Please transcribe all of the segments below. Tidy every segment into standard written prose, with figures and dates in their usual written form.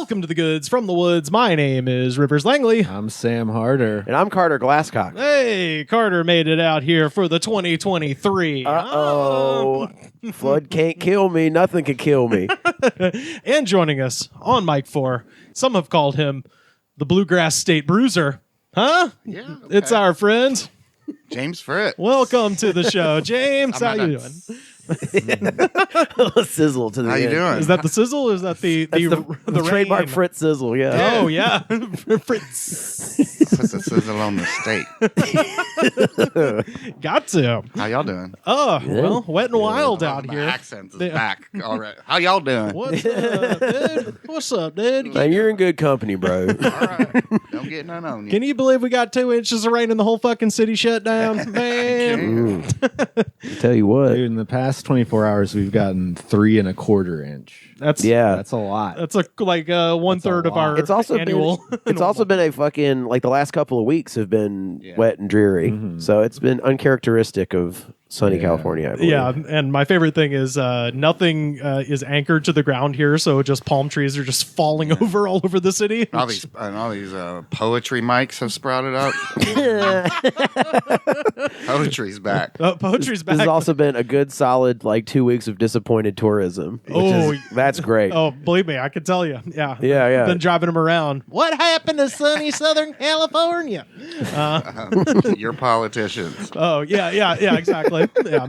Welcome to the Goods from the Woods. My name is Rivers Langley. I'm Sam Harder. And I'm Carter Glasscock. Hey, Carter made it out here for the 2023. Uh-oh. Flood can't kill me. Nothing can kill me. And joining us on Mic 4, some have called him the Bluegrass State Bruiser. Huh? Yeah. Okay. It's our friend. James Fritz. Welcome to the show. James, how you doing? Sizzle to the How end. you doing? Is that the sizzle or is that the trademark rain? Fritz sizzle, yeah. Oh, yeah. Fritz. Put the sizzle on the steak. Got to. How y'all doing? Oh, well, wet and wild out My here. accent is back already. How y'all doing? What's up, dude? What's up, dude? Man, you're in good company, bro. All right. Don't get none on you. Can you believe we got 2 inches of rain and the whole fucking city shut down? Man. I tell you what. Dude, in the past 24 hours, we've gotten 3 1/4 inch. That's That's a lot. That's like 1/3 of our It's also annual. It's also been a fucking, like, the last couple of weeks have been wet and dreary. Mm-hmm. So it's been uncharacteristic of sunny California, I believe. Yeah, and my favorite thing is nothing is anchored to the ground here, so just palm trees are just falling over all over the city. All these poetry mics have sprouted up. Poetry's back. Poetry's back. This has also been a good, solid, like, 2 weeks of disappointed tourism. That's great. Oh, believe me, I can tell you. Yeah. Yeah. Been driving them around. What happened to sunny Southern California? Your politicians. Oh, yeah, exactly. Yeah.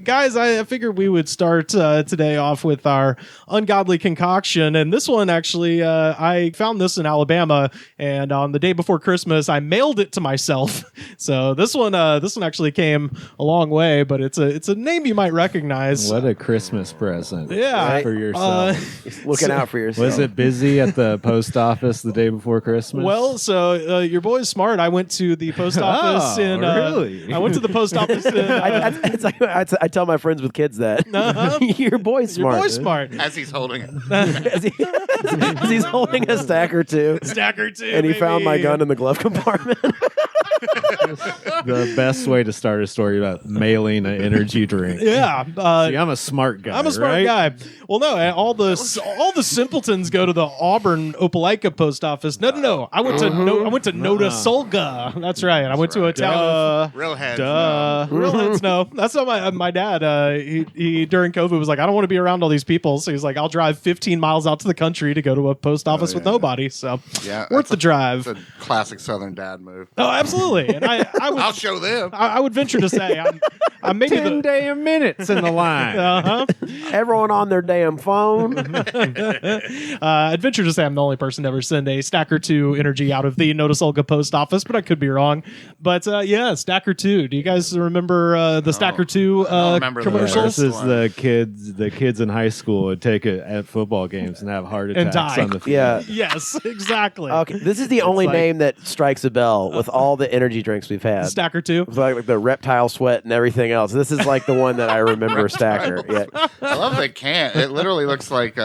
Guys, I figured we would start today off with our ungodly concoction. And this one, actually, I found this in Alabama. And on the day before Christmas, I mailed it to myself. So this one actually came a long way, but it's a name you might recognize. What a Christmas present. Yeah. For yourself. Looking out for yourself. Was it busy at the post office the day before Christmas? Well, so your boy's smart. I went to the post office in. Really? I went to the post office in. I tell my friends with kids that. Your boy's smart. Your boy's smart. As he's holding it. As he's holding a stack or two. Stacker too. And he found my gun in the glove compartment. The best way to start a story about mailing an energy drink. Yeah. See, I'm a smart guy. I'm a smart guy. Well, no, all the simpletons go to the Auburn Opelika post office. No. I went to Notasulga. That's right. I went to a town. Real heads. Real heads no. That's what my dad. He during COVID was like, I don't want to be around all these people. So he's like, I'll drive 15 miles out to the country to go to a post office with nobody. So worth the drive. It's a classic Southern dad move. Oh, absolutely. And I would, I'll show them. I would venture to say I'm maybe 10 damn minutes in the line. Everyone on their damn phone. I'd venture to say I'm the only person to ever send a Stacker 2 energy out of the Notasulga post office, but I could be wrong. But Stacker 2. Do you guys remember the Stacker 2 commercials? This is the kids in high school would take it at football games and have heart attacks And die. on the field. Yeah. Yes, exactly. Okay, this is the only name that strikes a bell with all the energy drinks we've had. Stacker 2. It's like the reptile sweat and everything else. This is like the one that I remember Stacker. Yeah. I love the can. It literally looks like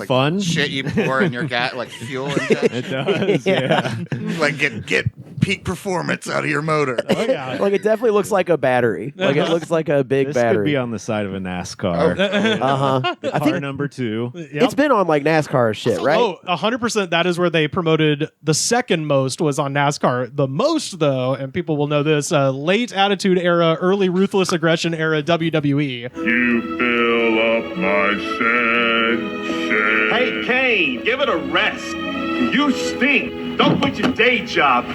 Fun shit you pour in your gas, like fuel injection. It does. Yeah. Like get peak performance out of your motor. Oh, yeah. Like it definitely looks like a battery. Like it looks like a big This battery. could be on the side of a NASCAR. I Car think number 2. Yep. it's been on like NASCAR shit, right? Oh, 100%. That is where they promoted the second most was on NASCAR. The most, though, and people will know this, late Attitude Era, early Ruthless Aggression Era WWE. You fill up my section. Hey, Kane, give it a rest. You stink. Don't quit your day job.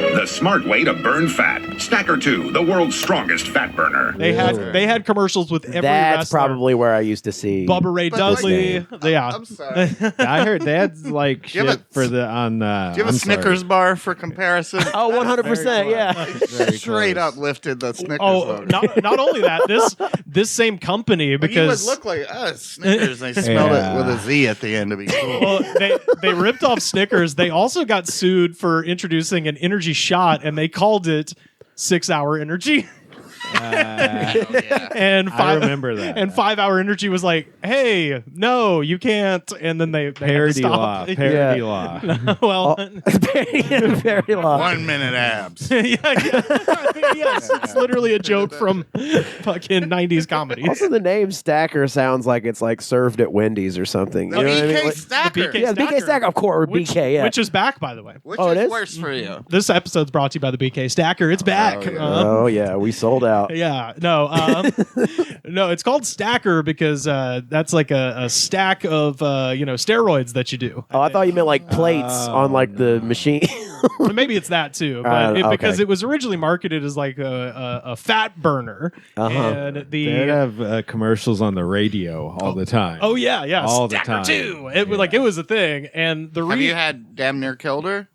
The smart way to burn fat. Stacker 2, the world's strongest fat burner. They had commercials with every That's wrestler. probably where I used to see. Bubba Ray Dudley. I'm sorry. Do I heard they had like you have shit for the on. you have a Snickers bar for comparison? Oh, 100%, yeah. Straight up lifted the Snickers logo. Not only that, this same company, because You would look like Snickers. They spelled it with a Z at the end to be cool. well, they ripped off Snickers. They also got sued for introducing an energy shot, and they called it 6 Hour Energy. And I remember that. And 5 Hour Energy was like, "Hey, no, you can't." And then they had to Parody stop. law. Parody law. Well, Very long. 1 minute abs. yes, it's literally a joke from fucking 90s comedy. Also, the name Stacker sounds like it's like served at Wendy's or something. No, You know what I mean? BK Like- Stacker. yeah, the BK Stacker, of course, or BK, yeah. Which is back, by the way. Which Oh, it is is? worse for you? This episode's brought to you by the BK Stacker. It's back. yeah. Oh, yeah, we sold out. Yeah, no, no, it's called Stacker because that's like a stack of steroids that you do. Oh, I thought you meant like plates on like the machine. Maybe it's that too, but okay. because it was originally marketed as like a fat burner, and They'd have commercials on the radio all the time. oh yeah, All the Stacker time. too. It was like it was a thing, and the Have you had damn near killed her?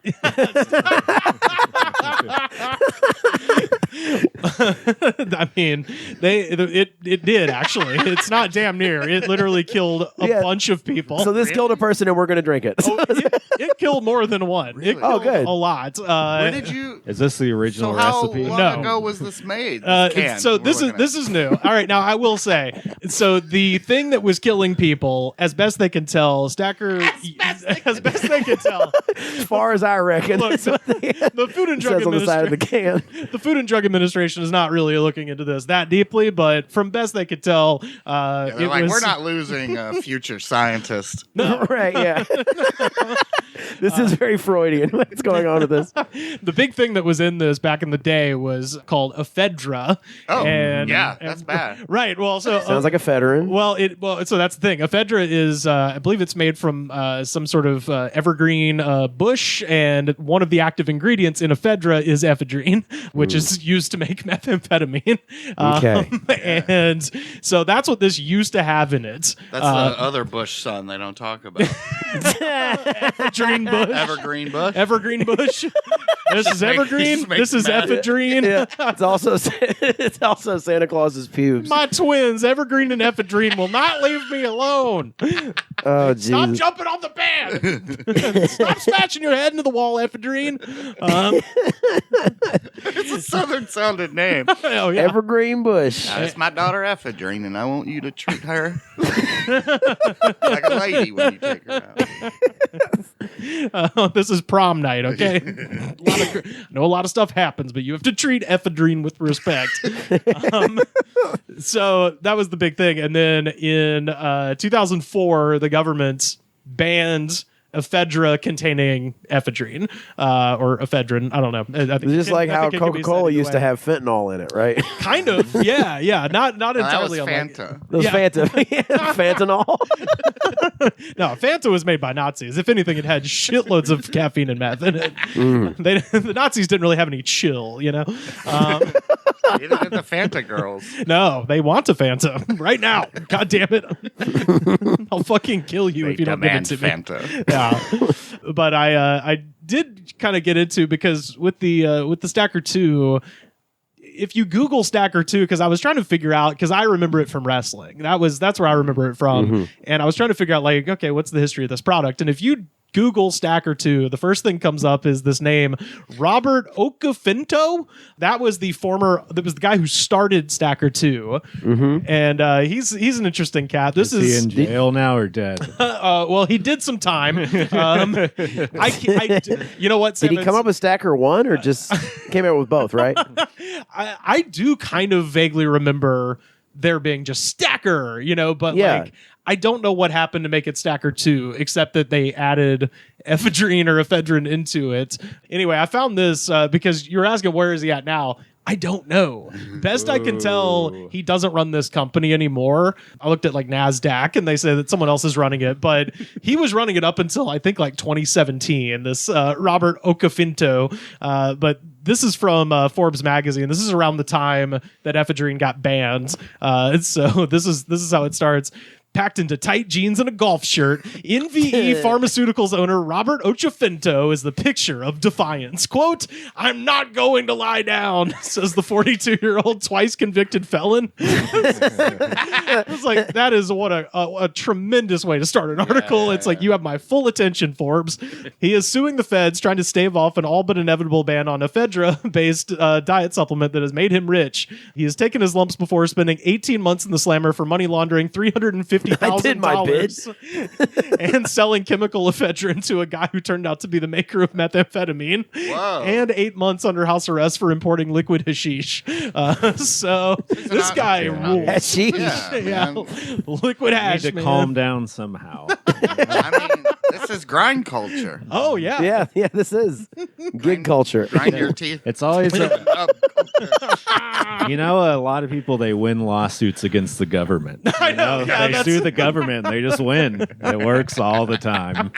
I mean, it did actually. It's not damn near. It literally killed a Yeah. bunch of people. So this killed a person and we're going to drink it. Oh, it killed more than one. It Oh, killed good. a lot. Where did you? Is this the original So how recipe? long No. ago was this made? So this is new. All right, now I will say. So the thing that was killing people, as best they can tell, Stacker, as best they can tell, As far as I reckon. look, That's what the Food and it Drug says on the side of the Administration. can. The Food and Drug Administration is not really looking into this that deeply, but from best they could tell, They're it like, was, we're not losing a future scientist. Right, yeah. This is very Freudian. What's going on with this? The big thing that was in this back in the day was called ephedra. Oh, and, yeah, and- that's bad. Right. Well, so Sounds like a veteran. so that's the thing. Ephedra is, I believe, it's made from some sort of evergreen bush, and one of the active ingredients in ephedra is ephedrine, which is used to make methamphetamine. Okay. And so that's what this used to have in it. That's the other bush son they don't talk about. Ephedrine bush. Evergreen bush. Evergreen bush. This is evergreen. make This is meth. ephedrine. Yeah. It's also Santa Claus's pubes. My twins, Evergreen and Ephedrine, will not leave me alone. Oh, Stop Jesus. jumping on the bed. Stop smashing your head into the wall, Ephedrine. It's a southern sounding name. Oh, yeah. Evergreen Bush. It's my daughter Ephedrine, and I want you to treat her like a lady when you take her out. This is prom night, okay? I know a lot of stuff happens, but you have to treat Ephedrine with respect. So that was the big thing. And then in 2004, the government banned ephedra containing ephedrine or ephedrine. I don't know. I think Just like I how think it can be said Coca-Cola either used to way. have fentanyl in it, right? Kind of. Yeah. Not No, that was entirely unlike. Fanta. Those Yeah. fentanyl. No, Fanta was made by Nazis. If anything, it had shitloads of caffeine and meth in it. The Nazis didn't really have any chill, you know? Neither did the Fanta girls. No, they want a Fanta right now. God damn it. I'll fucking kill you They if you don't give it demand to me. Fanta. Yeah. But I did kind of get into, because with the Stacker 2, if you Google Stacker 2, because I was trying to figure out, because I remember it from wrestling. That's where I remember it from. And I was trying to figure out, like, okay, what's the history of this product? And if you Google Stacker 2, the first thing comes up is this name, Robert Okafinto. That was the guy who started Stacker 2. And he's an interesting cat. This Is he is in jail now or dead? well, he did some time. You know what, Did Sam, he come up with Stacker 1 or just came out with both, right? I do kind of vaguely remember there being just Stacker, but Yeah. like I don't know what happened to make it Stacker 2, except that they added ephedrine or ephedrine into it. Anyway, I found this because you're asking where is he at now. I don't know. Best I can tell, he doesn't run this company anymore. I looked at like NASDAQ and they say that someone else is running it, but he was running it up until I think like 2017, this Robert Okafinto. But this is from Forbes magazine. This is around the time that ephedrine got banned. So this is how it starts. packed into tight jeans and a golf shirt. NVE Pharmaceuticals owner Robert Ochofinto is the picture of defiance. Quote, "I'm not going to lie down," says the 42-year-old twice convicted felon. It's like, that is what a tremendous way to start an article. It's like, you have my full attention, Forbes. He is suing the feds, trying to stave off an all but inevitable ban on ephedra-based diet supplement that has made him rich. He has taken his lumps before spending 18 months in the slammer for money laundering $350,000 and selling chemical ephedrine to a guy who turned out to be the maker of methamphetamine. Whoa. And 8 months under house arrest for importing liquid hashish. So this guy rules. Hashish. Yeah, man. Liquid Need hash, to man. calm down somehow. I mean, this is grind culture. Oh, yeah. Yeah, this is gig culture. Grind your teeth. It's always, Up. you know, a lot of people, they win lawsuits against the government. I know. You know, Yeah, they that's- sue the government, they just win. It works all the time.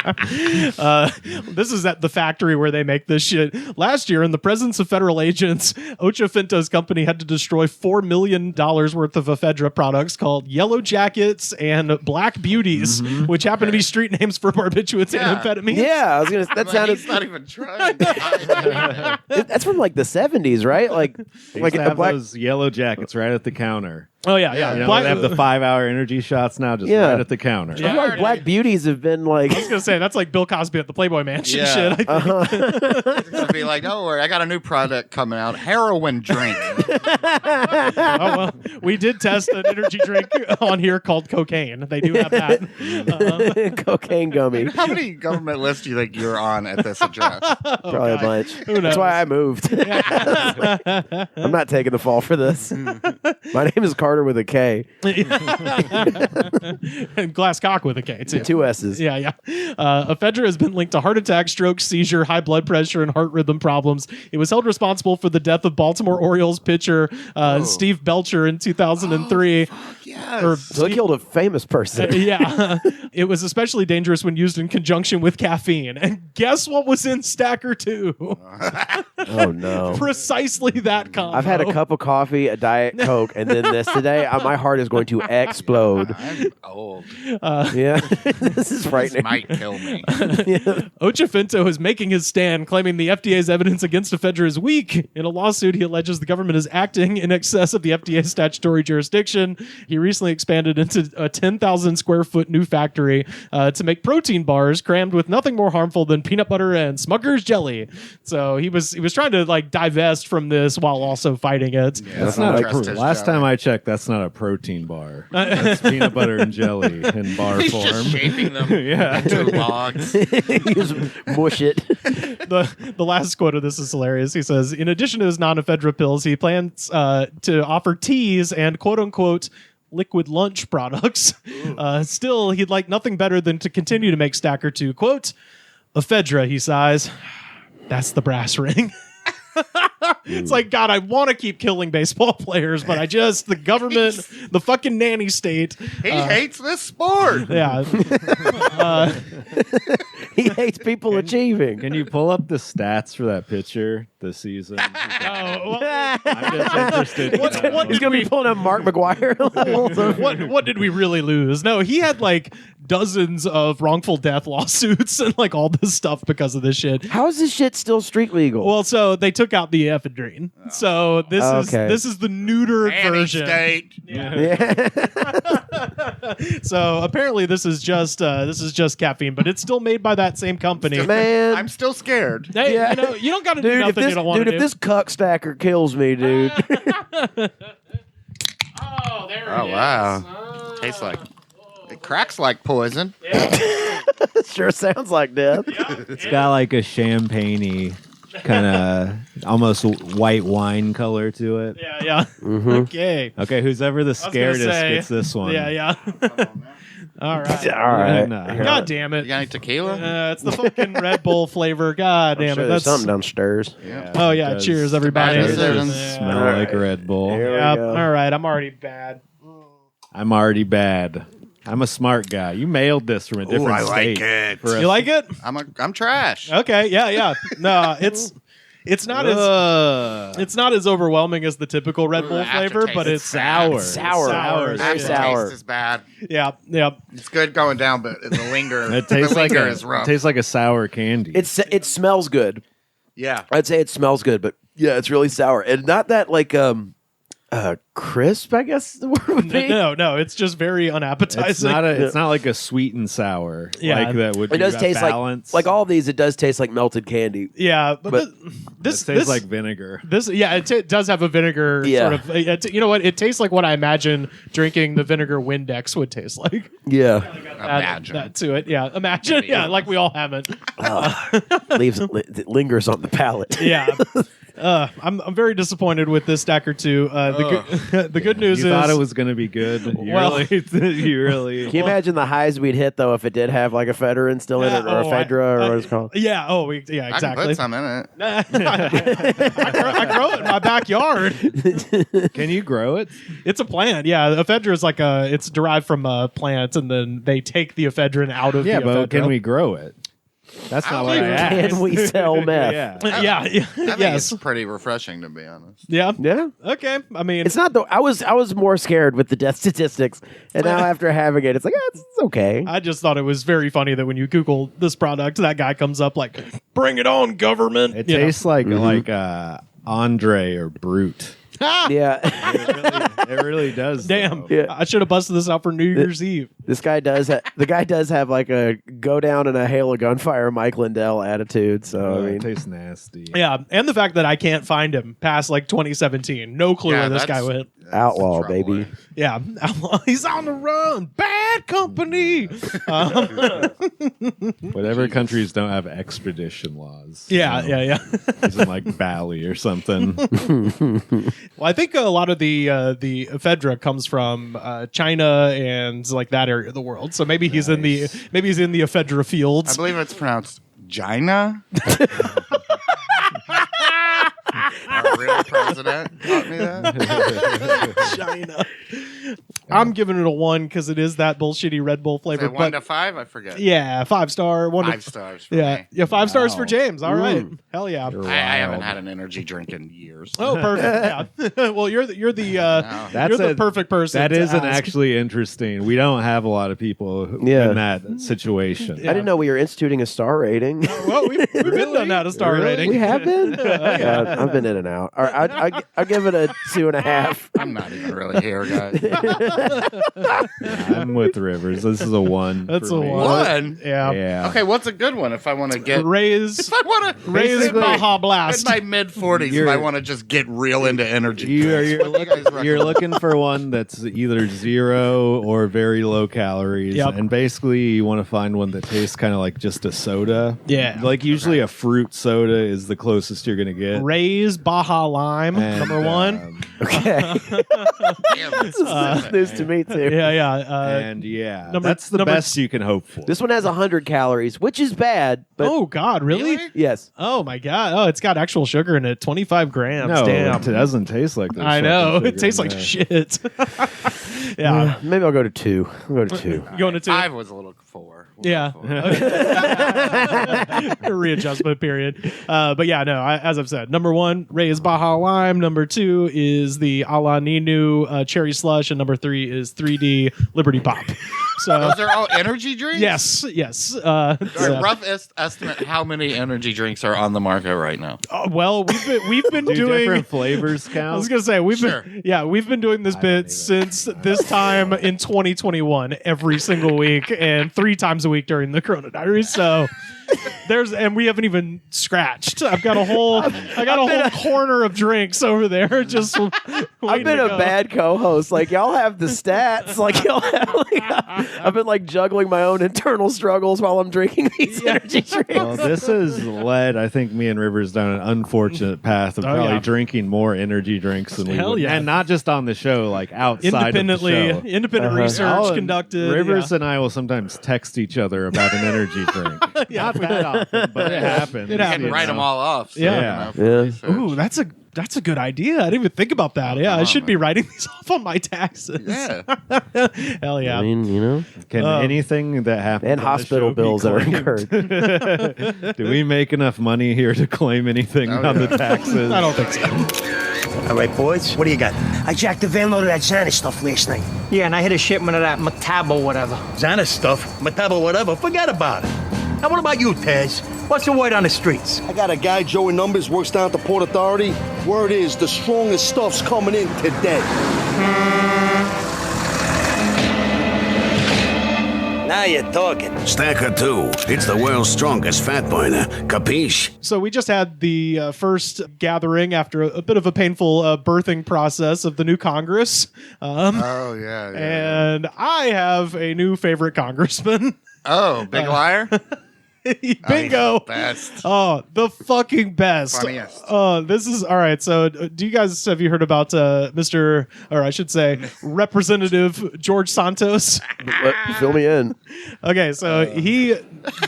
This is at the factory where they make this shit. Last year, in the presence of federal agents, Ochofinto's company had to destroy $4 million worth of ephedra products called Yellow Jackets and Black Beauties, which happen to be street names for barbiturates Yeah. and amphetamines. Yeah, I was gonna. That sounded. He's not even trying. That's from like the 70s, right? Like They like used to a have black. those yellow jackets right at the counter. Oh, yeah, yeah. You know, Black- they have the 5-hour energy shots now just Yeah. right at the counter. I feel like Black Beauties have been like. I was going to say, that's like Bill Cosby at the Playboy Mansion Yeah. shit. I think. It's gonna be like, don't worry, I got a new product coming out. Heroin drink. Oh, well, we did test an energy drink on here called cocaine. They do have that. Cocaine gummy. How many government lists do you think you're on at this address? Probably a bunch. knows? That's why I moved. I'm not taking the fall for this. My name is Carter with a K. And glass cock with a K, too. 2 S's. Yeah, yeah. Ephedra has been linked to heart attack, stroke, seizure, high blood pressure, and heart rhythm problems. It was held responsible for the death of Baltimore Orioles pitcher Steve Belcher in 2003. Yes. Or So they killed a famous person. yeah. It was especially dangerous when used in conjunction with caffeine. And guess what was in Stacker 2? Oh no. Precisely that combo. I've had a cup of coffee, a Diet Coke, and then this today. My heart is going to explode. I'm old. Yeah, this is This frightening. might kill me. Ochofinto is making his stand, claiming the FDA's evidence against ephedra is weak. In a lawsuit, he alleges the government is acting in excess of the FDA's statutory jurisdiction. He recently expanded into a 10,000 square foot new factory to make protein bars crammed with nothing more harmful than peanut butter and Smucker's jelly. So he was trying to like divest from this while also fighting it. That's not Trust his last jelly. time I checked, that's not a protein bar. That's peanut butter and jelly in bar He's form. just shaping them Yeah. into logs. You just mush it. The last quote of this is hilarious. He says, in addition to his non-ephedra pills, he plans to offer teas and quote-unquote liquid lunch products. Still, he'd like nothing better than to continue to make Stacker 2. Quote, ephedra, he sighs. That's the brass ring. It's like, God, I want to keep killing baseball players, but the government, the fucking nanny state. He hates this sport. Yeah. He hates people achieving. Can you pull up the stats for that pitcher this season? Oh, well, I'm just interested. to What- know. what He's gonna be pulling up Mark McGuire levels. what did we really lose? No, he had like dozens of wrongful death lawsuits and like all this stuff because of this shit. How is this shit still street legal? Well, so they took out the ephedrine. So this Okay. is the neutered Nanny version. state. yeah. So apparently this is just caffeine, but it's still made by that same company. Man. I'm still scared. Hey, Yeah. you know, you don't got to do Dude, if nothing this, you don't want to do. if this cuck stacker kills me, dude. Oh, there Oh, it is. wow. Oh. Tastes like it cracks like poison. Sure sounds like death. It's got like a champagne-y kind of almost white wine color to it. Yeah, yeah. Mm-hmm. Okay. Okay, who's ever the I was gonna scaredest say- gets this one. Yeah, yeah. All right. All right. No. God damn You it. got any tequila? It's the fucking Red Bull flavor. God damn Sure, it. there's That's something downstairs. Oh yeah, It cheers does- everybody. It It does Yeah. smell All like right. Red Bull. Here we Yep. go. All right, I'm already bad. I'm already bad. I'm a smart guy. You mailed this from a different I like state. it. for You like it? I'm trash. Okay, yeah, yeah. No, It's not as overwhelming as the typical Red Bull flavor, but it's sour. Sour. It's Very sour. Taste is bad. Yeah. It's good going down, but the linger. It tastes the like linger is rough. tastes like a sour candy. It smells good. Yeah. I'd say it smells good, but yeah, it's really sour. And not that like crisp, I guess the word would be. No, it's just very unappetizing. It's not like a sweet and sour. Yeah. Like that would It does taste balance. like all of these. It does taste like melted candy. Yeah, but this tastes like vinegar. It does have a vinegar Yeah. sort of. You know what? It tastes like what I imagine drinking the vinegar Windex would taste like. Yeah, Imagine. that to it. Yeah, imagine. Yeah, like we all haven't. it lingers on the palate. Yeah. I'm very disappointed with this Stacker 2. The good news You is thought it was going to be good. You really. Can you imagine the highs we'd hit though if it did have like a Federin still in it or a Fedra or what it's called? Yeah. Oh, yeah. I can Exactly. put some in it. I grow it in my backyard. Can you grow it? It's a plant. Yeah, ephedra is like it's derived from a plant, and then they take the ephedrine out of Yeah, the but ephedra. can we grow it? That's not what I asked. Can we sell meth? Yeah. Yeah. I think Yes. it's pretty refreshing, to be honest. Yeah. Yeah. Okay. I mean, It's not though. I was more scared with the death statistics, and now after having it, it's like it's okay. I just thought it was very funny that when you Google this product, that guy comes up like, "Bring it on, government!" It You know? tastes like Andre or Brute. Yeah, It really does. Damn. though. Yeah. I should have busted this out for New Year's Eve. this guy does. The guy does have like a go down in a hail of gunfire Mike Lindell attitude. So I It mean, tastes nasty. Yeah, and the fact that I can't find him past like 2017. No clue Yeah, where this guy that's- went. outlaw Trouble. baby. Yeah, he's on the run. Bad company. Whatever countries don't have extradition laws. Yeah. He's in like Bali or something. Well, I think a lot of the ephedra comes from China and like that area of the world. So maybe he's in the ephedra I fields. believe it's pronounced Gina. Our real president taught me that. China. I'm giving it a 1 because it is that bullshitty Red Bull Is flavor. it 1 But to 5? I forget. yeah, 5-star. 5 stars. For Yeah, me. yeah, 5 stars for Wow. James. All right, hell yeah. You're I haven't wild. had an energy drink in years. Oh, perfect. Yeah. Well, you're the That's you're the perfect person. That to isn't ask. actually interesting. We don't have a lot of people Yeah. in that situation. Yeah. I didn't know we were instituting a star rating. Well, we've been done that a star Really? rating. We have been. Yeah, I've been in and out. All right, I'll give it a 2.5. I'm not even really here, guys. I'm with Rivers. This is a 1. That's for a me. 1. One? Yeah. Yeah. Okay, what's a good one if I want to get... Raise If I want to... raise Baja In Blast. my mid-40s, if You're- I want to just get real into energy You're, drinks, you're, what do you guys look- you're recommend? looking for one that's either 0 or very low calories. Yep. And basically, you want to find one that tastes kind of like just a soda. Yeah. Like usually a fruit soda is the closest you're going to get. Raise Baja Lime, And, number 1. Okay, Damn, it's that's news to me too. Yeah. and yeah, number- that's the number- best you can hope for. This one has 100 calories, which is bad. But Oh God, really? yes, Oh my God. Oh, it's got actual sugar in it. 25 grams. no, Damn. it doesn't taste like this. I know. fucking It tastes sugar like in shit. Yeah. maybe I'll go to 2. I'll go to 2. You going to 2? 5 was a little 4. Yeah. Readjustment period. But yeah, no, as I've said, number 1, Ray's Baja Lime. Number 2 is the A La Ninu Cherry Slush. And number 3 is 3D Liberty Pop. So, Those are all energy drinks? yes. A rough estimate how many energy drinks are on the market right now. Well, we've been Do doing different flavors I count? was gonna say we've Sure. been doing this bit since this time in 2021 every single week and 3 times a week during the Corona Diaries. So and we haven't even scratched. I've got a whole corner of drinks over there. Just I've been a bad co-host. Like y'all have the stats. Like y'all have. I've been like juggling my own internal struggles while I'm drinking these energy drinks. Well, this has led, I think, me and Rivers down an unfortunate path of probably yeah. drinking more energy drinks than we Hell would. yeah. And not just on the show, like outside independently of the show. independent research Oh, and conducted. Rivers yeah. and I will sometimes text each other about an energy drink. Not that often, but it happens. It You happens. can write them all off. So Yeah. you know, for Yeah. research. Ooh, That's a good idea. I didn't even think about that. Yeah, I should be writing these off on my taxes. Yeah. Hell yeah. I mean, Can anything that happens and on the hospital show be bills that are claimed? incurred. Do we make enough money here to claim anything on the taxes? I don't think so. All right, boys, what do you got? I jacked the van load of that Xana stuff last night. Yeah, and I hit a shipment of that Matabo whatever. Xana stuff? Matabo whatever? Forget about it. Now, what about you, Taz? What's the word on the streets? I got a guy, Joey Numbers, works down at the Port Authority. Word is the strongest stuff's coming in today. Now you're talking. Stacker 2. It's the world's strongest fat burner. Capiche? So we just had the first gathering after a bit of a painful birthing process of the new Congress. Oh, yeah. And I have a new favorite congressman. Oh, big liar? Bingo. Best. Oh, the fucking best. Funniest. This is all right. So, have you heard about Mr. or I should say Representative George Santos? Fill me in. Okay, so he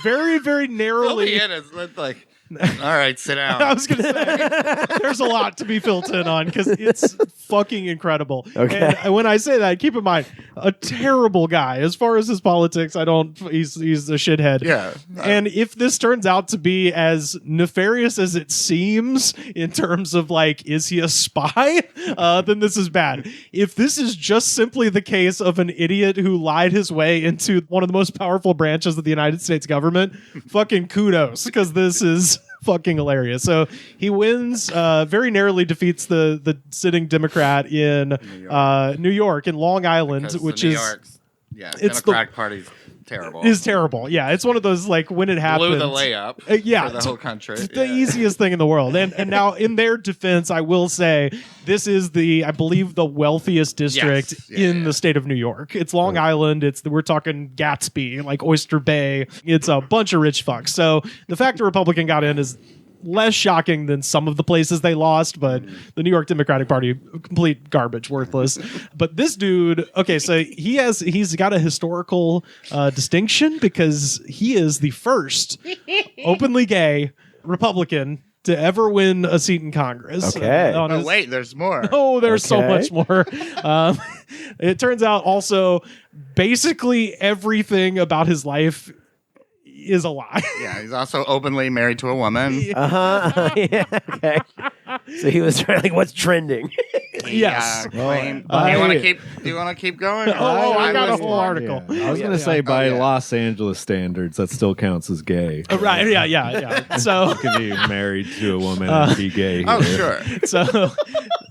very, very narrowly. It's like, all right, sit down. I was going to say, there's a lot to be filled in on because it's fucking incredible. Okay. And when I say that, keep in mind, a terrible guy. As far as his politics, he's a shithead. Yeah. And if this turns out to be as nefarious as it seems in terms of like, is he a spy? Then this is bad. If this is just simply the case of an idiot who lied his way into one of the most powerful branches of the United States government, fucking kudos, because this is fucking hilarious. So he wins, very narrowly defeats the sitting Democrat in New York, in Long Island, Because which the New is York's, it's Democratic Party's terrible. is terrible. Yeah, it's one of those like when it happens. Blew the layup. Yeah, for the whole country. It's the easiest thing in the world. And now, in their defense, I will say this is I believe, the wealthiest district in the state of New York. It's Long Island. We're talking Gatsby, like Oyster Bay. It's a bunch of rich fucks. So the fact a Republican got in is less shocking than some of the places they lost, but the New York Democratic Party, complete garbage, worthless. But this dude, okay, so he's got a historical distinction because he is the first openly gay Republican to ever win a seat in Congress. Okay. Oh, wait, there's more. Oh, there's so much more. It turns out also basically everything about his life is a lie. Yeah, he's also openly married to a woman. Yeah, okay. So he was trying, like, what's trending? Yes. Do you want to keep going? I got a whole article. I was going to say, by Los Angeles standards, that still counts as gay. Right. Yeah. So You can be married to a woman and be gay. Oh, here. sure. So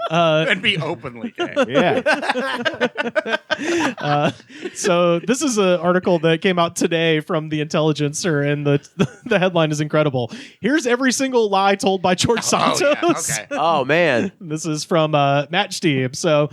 And be openly gay. Yeah. so this is an article that came out today from The Intelligencer, and the headline is incredible. Here's every single lie told by George Santos. Okay. Oh, man. This is from Matt Stieb. So,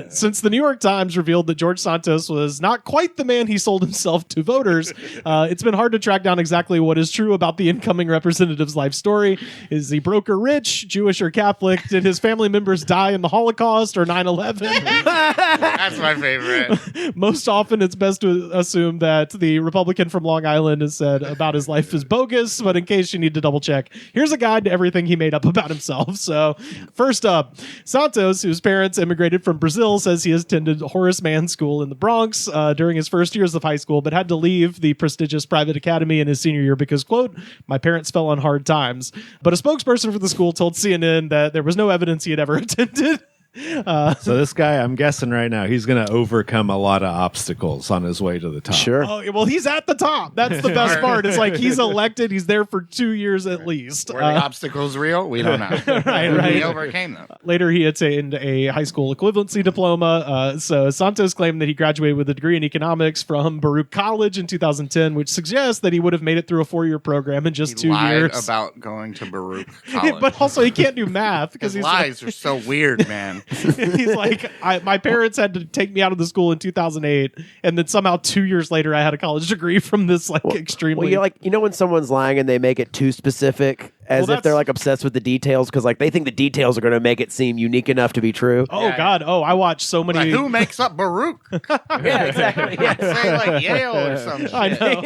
since the New York Times revealed that George Santos was not quite the man he sold himself to voters, it's been hard to track down exactly what is true about the incoming representative's life story. Is he broke or rich, Jewish or Catholic? Did his family members die in the Holocaust or 9/11? That's my favorite. Most often, it's best to assume that the Republican from Long Island has said about his life is bogus, but in case you need to double check, here's a guide to everything he made up about himself. So, first up, Santos, whose parents immigrated from Brazil, says he attended Horace Mann School in the Bronx during his first years of high school, but had to leave the prestigious private academy in his senior year because, quote, my parents fell on hard times. But a spokesperson for the school told CNN that there was no evidence he had ever attended. So this guy, I'm guessing right now, he's going to overcome a lot of obstacles on his way to the top. Sure. Oh, well, he's at the top. That's the best part. It's like he's elected. He's there for 2 years at least. Were the obstacles real? We don't know. Right. He overcame them. Later, he attained a high school equivalency diploma. So Santos claimed that he graduated with a degree in economics from Baruch College in 2010, which suggests that he would have made it through a 4-year program in just 2 Lied years. about going to Baruch College. But also, he can't do math because His he's lies are so weird, man. he's like, my parents had to take me out of the school in 2008, and then somehow 2 years later, I had a college degree from this extremely. Well, you're like, when someone's lying and they make it too specific, as if they're like obsessed with the details because like they think the details are going to make it seem unique enough to be true. Oh God! Oh, I watch so many. Like, who makes up Baruch? Yeah, exactly. Yeah. Say like Yale or some shit. I know.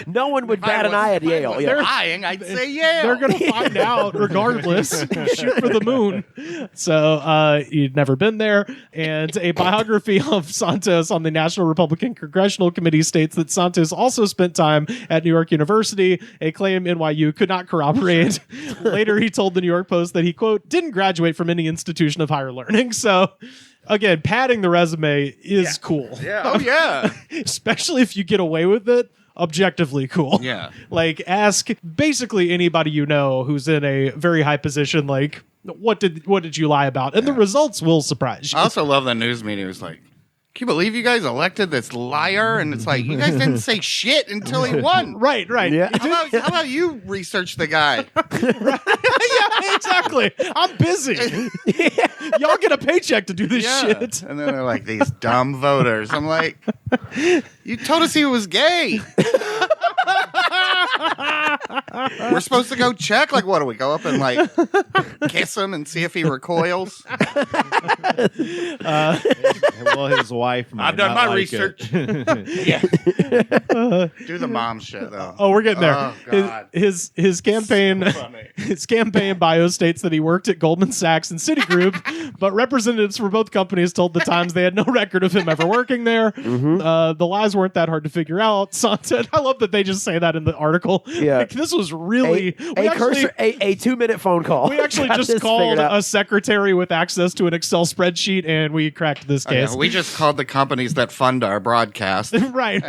No one would bat an eye at Yale. They're lying. I'd say Yale. They're going to find out regardless. Shoot for the moon. So he'd never been there. And a biography of Santos on the National Republican Congressional Committee states that Santos also spent time at New York University, a claim NYU could not corroborate. Later, he told the New York Post that he, quote, didn't graduate from any institution of higher learning. So, again, padding the resume is cool. Yeah. Oh, yeah. Especially if you get away with it. Objectively cool. Yeah. Like, ask basically anybody you know who's in a very high position, like, what did you lie about? And the results will surprise you. I also love the news media. It was like, can you believe you guys elected this liar? And it's like, you guys didn't say shit until he won. Right. Yeah. How about you research the guy? Yeah, exactly. I'm busy. Y'all get a paycheck to do this shit. And then they're like, these dumb voters. I'm like, you told us he was gay. We're supposed to go check? Like, what do we go up and like kiss him and see if he recoils? Well, his wife. I've done my like research. Yeah. Do the mom shit though. Oh, we're getting there. Oh, God. His campaign his campaign bio states that he worked at Goldman Sachs and Citigroup, but representatives for both companies told the Times they had no record of him ever working there. The lies weren't that hard to figure out. Santos, I love that they just say that in the article. Yeah. Like, this was really a 2-minute phone call. We actually just called a secretary with access to an Excel spreadsheet, and we cracked this case. We just called the companies that fund our broadcast. Right.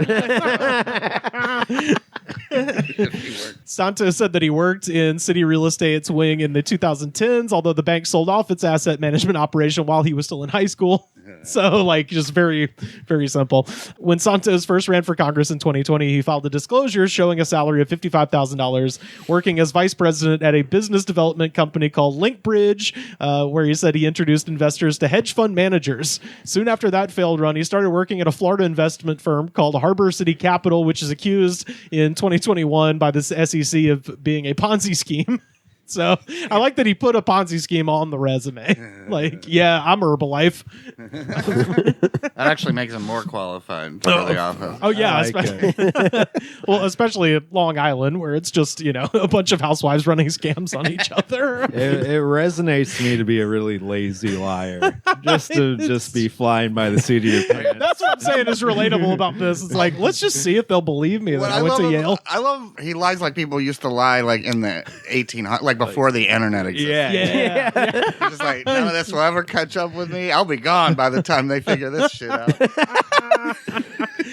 Santos said that he worked in City Real Estate's wing in the 2010s, although the bank sold off its asset management operation while he was still in high school. So, like, just very, very simple. When Santos first ran for Congress in 2020, he filed a disclosure showing a salary of $55,000 working as vice president at a business development company called Linkbridge, where he said he introduced investors to hedge fund managers. Soon after that failed run, he started working at a Florida investment firm called Harbor City Capital, which is accused in 2021 by the SEC of being a Ponzi scheme. So I like that he put a Ponzi scheme on the resume. Like, yeah, I'm Herbalife. That actually makes him more qualified for the office. Oh, yeah. Well, especially at Long Island, where it's just, a bunch of housewives running scams on each other. It resonates to me to be a really lazy liar. Just to be flying by the seat of your pants. That's what I'm saying is relatable about this. It's like, let's just see if they'll believe me that I went to Yale. I love he lies like people used to lie like in the 1800s, like before the internet existed. Yeah. Just like, none of this will ever catch up with me. I'll be gone by the time they figure this shit out.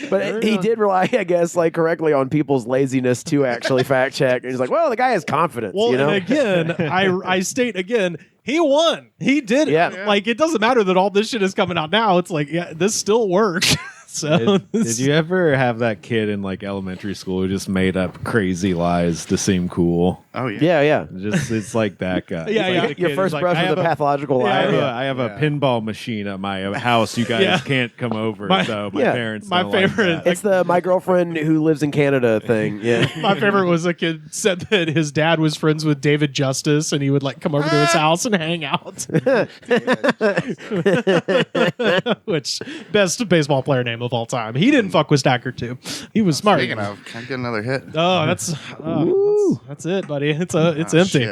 But he did rely, I guess, like correctly on people's laziness to actually fact check. And he's like, well, the guy has confidence. Well, and again, I state again, he won. He did it. Yeah. Like, it doesn't matter that all this shit is coming out now. It's like, yeah, this still works. So did you ever have that kid in like elementary school who just made up crazy lies to seem cool? Oh yeah. Yeah. It's like that guy. Yeah. Your first brush with a pathological liar. I have a pinball machine at my house. You guys can't come over, so my parents. My don't favorite. Like that. It's the my girlfriend who lives in Canada thing. Yeah. My favorite was a kid said that his dad was friends with David Justice, and he would like come over to his house and hang out. Which best baseball player name of all time. He didn't fuck with Stacker too. He was smart. Speaking of, can I get another hit? Oh, that's it, buddy. It's empty.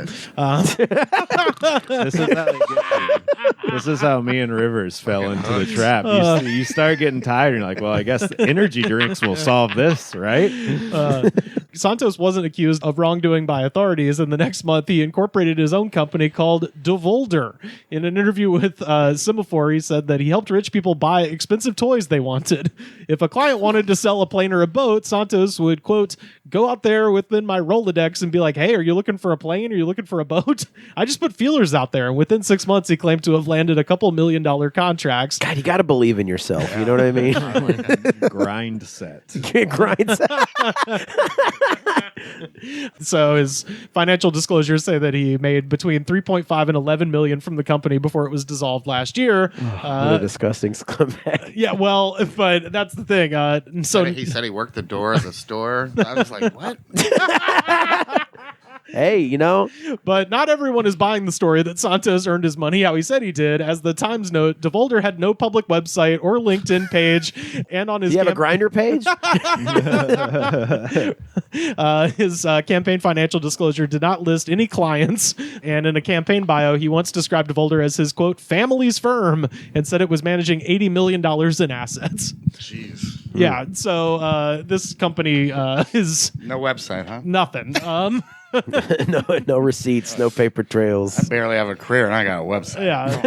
This is how me and Rivers fell into the trap. You start getting tired, and you're like, well, I guess the energy drinks will solve this, right? Santos wasn't accused of wrongdoing by authorities, and the next month he incorporated his own company called DeVolder. In an interview with Semaphore, he said that he helped rich people buy expensive toys they wanted. If a client wanted to sell a plane or a boat, Santos would, quote, go out there within my Rolodex and be like, hey, are you looking for a plane? Are you looking for a boat? I just put feelers out there. And within 6 months, he claimed to have landed a couple $1 million contracts. God, you got to believe in yourself. You know what I mean? Grind set. Grind set. So his financial disclosures say that he made between 3.5 and 11 million from the company before it was dissolved last year. What a disgusting scumbag. Yeah, well, but that's the thing. So he said he worked the door at the store. I was like, what? Hey, Hey, you know, But not everyone is buying the story that Santos earned his money how he said he did. As the Times note, DeVolder had no public website or LinkedIn page, and on his do you have a Grindr page? his campaign financial disclosure did not list any clients, and in a campaign bio, he once described DeVolder as his, quote, family's firm, and said it was managing $80 million in assets. Jeez. Yeah, so this company is No website, huh? nothing. No receipts, no paper trails. I barely have a career, and I got a website. Yeah.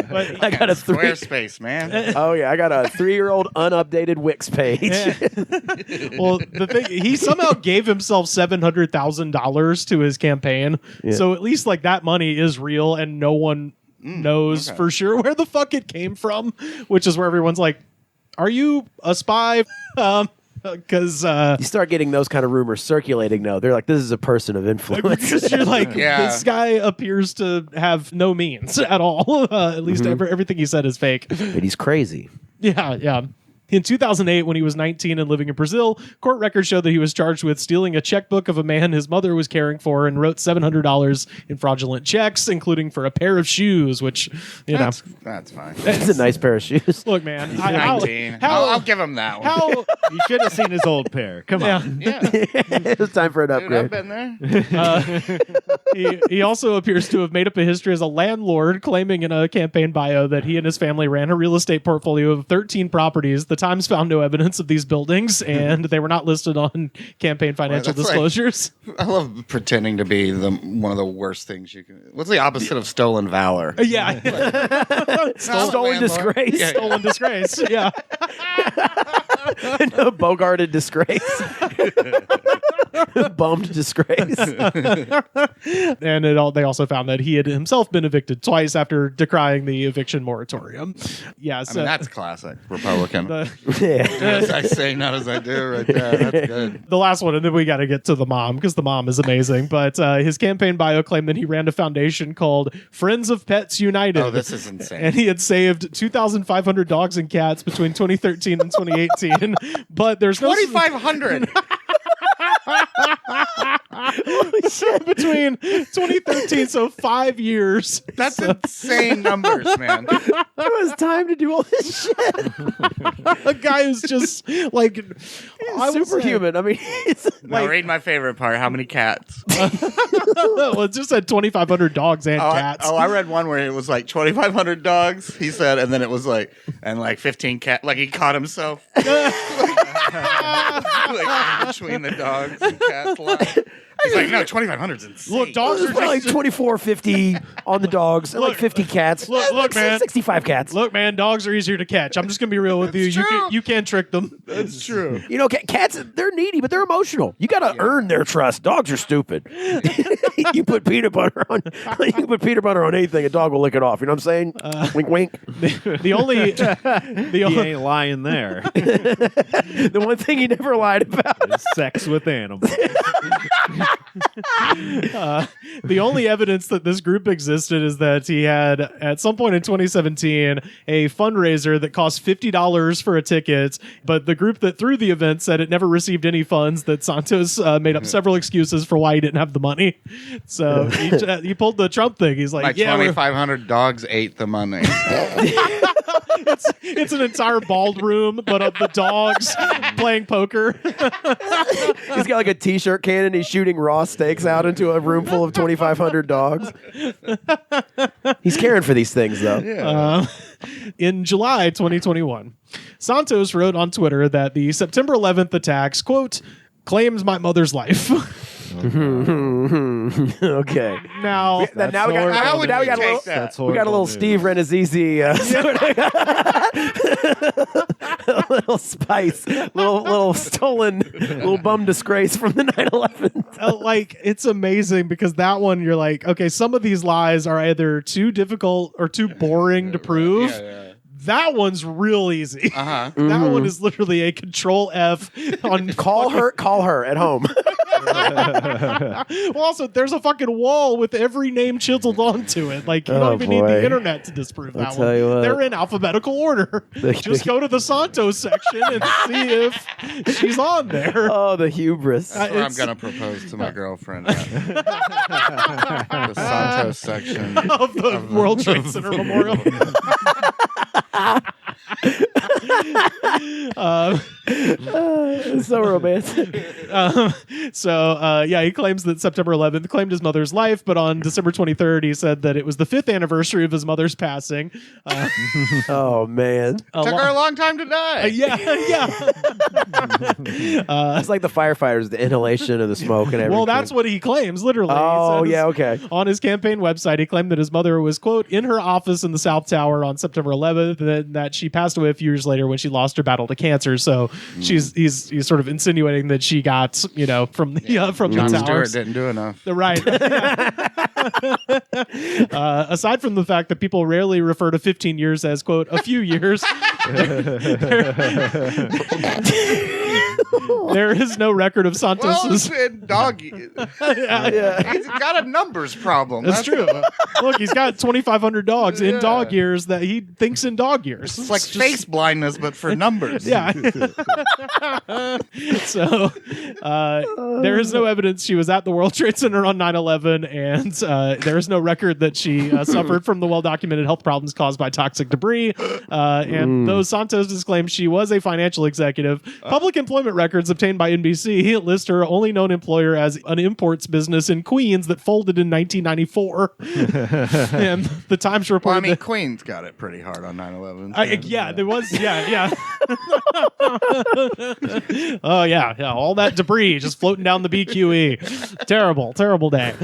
But I got a Squarespace, man. Oh yeah, I got a 3-year-old unupdated Wix page. well, the thing, he somehow gave himself $700,000 to his campaign. Yeah. So at least like that money is real and no one knows for sure where the fuck it came from, which is where everyone's like, are you a spy? Because you start getting those kind of rumors circulating now. They're like, this is a person of influence. because you're like, Yeah. this guy appears to have no means at all. At least everything he said is fake. But he's crazy. Yeah. In 2008, when he was 19 and living in Brazil, court records show that he was charged with stealing a checkbook of a man his mother was caring for and wrote $700 in fraudulent checks, including for a pair of shoes, which, That's fine. It's a nice pair of shoes. look, man. He's 19. I'll give him that one. How, You should have seen his old pair. Come on. Yeah. It's time for an Dude, I've upgrade. been there. he also appears to have made up a history as a landlord, claiming in a campaign bio that he and his family ran a real estate portfolio of 13 properties. The Times found no evidence of these buildings, and they were not listed on campaign financial that's disclosures. I love pretending to be one of the worst things you can. What's the opposite of stolen valor? Yeah. Stolen disgrace. Yeah. Stolen disgrace. Yeah. No, bogarted disgrace. Bummed disgrace. And they also found that he had himself been evicted twice after decrying the eviction moratorium. Yeah, I so mean, that's classic Republican. Yeah. As I say, not as I do, right there. That's good. the last one, and then we got to get to the mom because the mom is amazing. But his campaign bio claimed that he ran a foundation called Friends of Pets United. Oh, this is insane. And he had saved 2,500 dogs and cats between 2013 and 2018. But there's no 2,500. between 2013, so 5 years. That's insane numbers, man. It was time to do all this shit. A guy who's just like Superhuman. I mean, it's Now read my favorite part. How many cats? well, it just said 2,500 dogs and cats. I read one where it was like 2,500 dogs, he said, and then it was like, and like 15 cats. Like he caught himself. like between the dogs and cats line. He's like, no, 2,500 is insane. Look, dogs are like just 24.50 on the dogs, and like 50 cats. Look, man. 65 cats. Look, man, dogs are easier to catch. I'm just gonna be real with you. You can't trick them. That's true. You know, cats, they're needy, but they're emotional. You got to earn their trust. Dogs are stupid. You put peanut butter on anything, a dog will lick it off. You know what I'm saying? Wink, wink. The only He ain't lying there. The one thing he never lied about. Is sex with animals. the only evidence that this group existed is that he had, at some point in 2017, a fundraiser that cost $50 for a ticket, but the group that threw the event said it never received any funds, that Santos made up several excuses for why he didn't have the money. So he pulled the Trump thing. He's like, My yeah, 2,500 dogs ate the money. it's an entire bald room, but of the dogs playing poker. He's got like a t-shirt cannon. He's shooting raw steaks out into a room full of 2,500 dogs. He's caring for these things, though. In July 2021, Santos wrote on Twitter that the September 11th attacks, quote, claims my mother's life. Okay. Now, we got a little Steve Renazizi little spice, little stolen, little bum disgrace from the 9/11. like, it's amazing because that one you're like, okay, some of these lies are either too difficult or too boring to prove. That one's real easy. Uh-huh. That one is literally a Control F on Call her at home. Well, also, there's a fucking wall with every name chiseled onto it. Like, you don't even need the internet to disprove that tell one. you what. They're in alphabetical order. Just go to the Santos section and see if she's on there. Oh, the hubris. That's where I'm going to propose to my girlfriend. The Santos section Of the World Trade Center Memorial. So romantic. He claims that September 11th claimed his mother's life, but on December 23rd, he said that it was the 5th anniversary of his mother's passing. Oh, man. took her a long time to die. Yeah. It's like the firefighters, the inhalation of the smoke and everything. Well, that's what he claims, literally. Oh, He said okay. On his campaign website, he claimed that his mother was, quote, in her office in the South Tower on September 11th, and that she passed away a few years later when she lost her battle to cancer. So he's sort of insinuating that she got, from the Jon the Stewart towers. didn't do enough. Right. Aside from the fact that people rarely refer to 15 years as, quote, a few years, there is no record of Santos's. Well, dog. He's got a numbers problem. That's true. Look, he's got 2,500 dogs in dog years that he thinks in dog years. It's like face blindness, but for numbers. Yeah. So there is no evidence she was at the World Trade Center on 9/11, and there is no record that she suffered from the well-documented health problems caused by toxic debris. And though Santos claims she was a financial executive, public employment records obtained by NBC list her only known employer as an imports business in Queens that folded in 1994. And the Times reported. Well, I mean, Queens got it pretty hard on 9/11. There was. Yeah. Oh yeah. All that debris just floating down the BQE. Terrible day.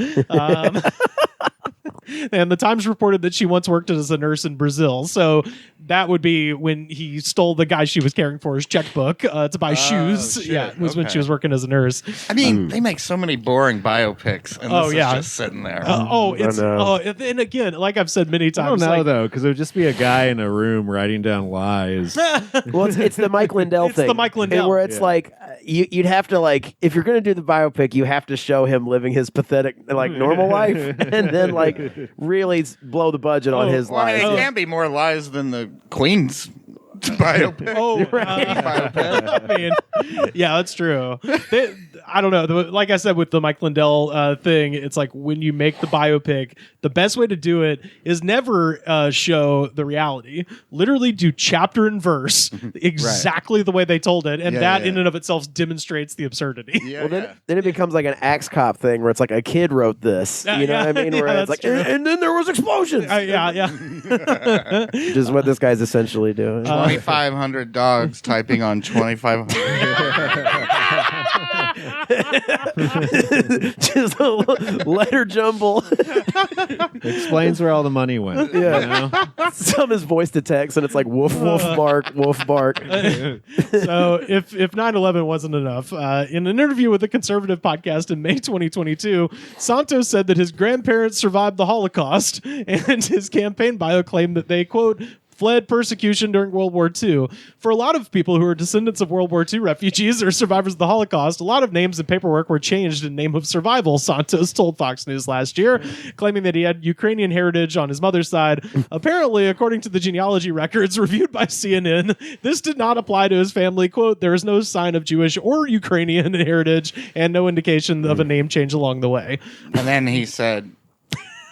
And the Times reported that she once worked as a nurse in Brazil. So that would be when he stole the guy she was caring for his checkbook to buy shoes. Shit. Yeah, it was when she was working as a nurse. I mean, they make so many boring biopics, and this is just sitting there. And again, like I've said many times. I don't know, though, because it would just be a guy in a room writing down lies. Well, it's the Mike Lindell thing. It's the Mike Lindell. Where it's like, you'd have to, like, if you're going to do the biopic, you have to show him living his pathetic, like, normal life, and then, like, really blow the budget on his Well, I lies. mean, it can be more lies than the Queen's biopic. I mean, yeah, that's true. I don't know. Like I said with the Mike Lindell thing, it's like when you make the biopic, the best way to do it is never show the reality. Literally do chapter and verse exactly the way they told it, and in and of itself demonstrates the absurdity. Then it becomes like an Axe Cop thing where it's like a kid wrote this. You know what I mean? Where it's like, and then there was explosions. Which is what this guy's essentially doing. 2,500 dogs typing on 2,500. Just a letter jumble. Explains where all the money went. Yeah. Some is voice to text, and it's like woof, woof, bark, woof, bark. So if 9/11 wasn't enough, in an interview with the Conservative podcast in May 2022, Santos said that his grandparents survived the Holocaust, and his campaign bio claimed that they, quote, fled persecution during World War II. For a lot of people who are descendants of World War II refugees or survivors of the Holocaust, a lot of names and paperwork were changed in name of survival, Santos told Fox News last year, claiming that he had Ukrainian heritage on his mother's side. Apparently, according to the genealogy records reviewed by CNN, this did not apply to his family. Quote, there is no sign of Jewish or Ukrainian heritage and no indication of a name change along the way. And then he said,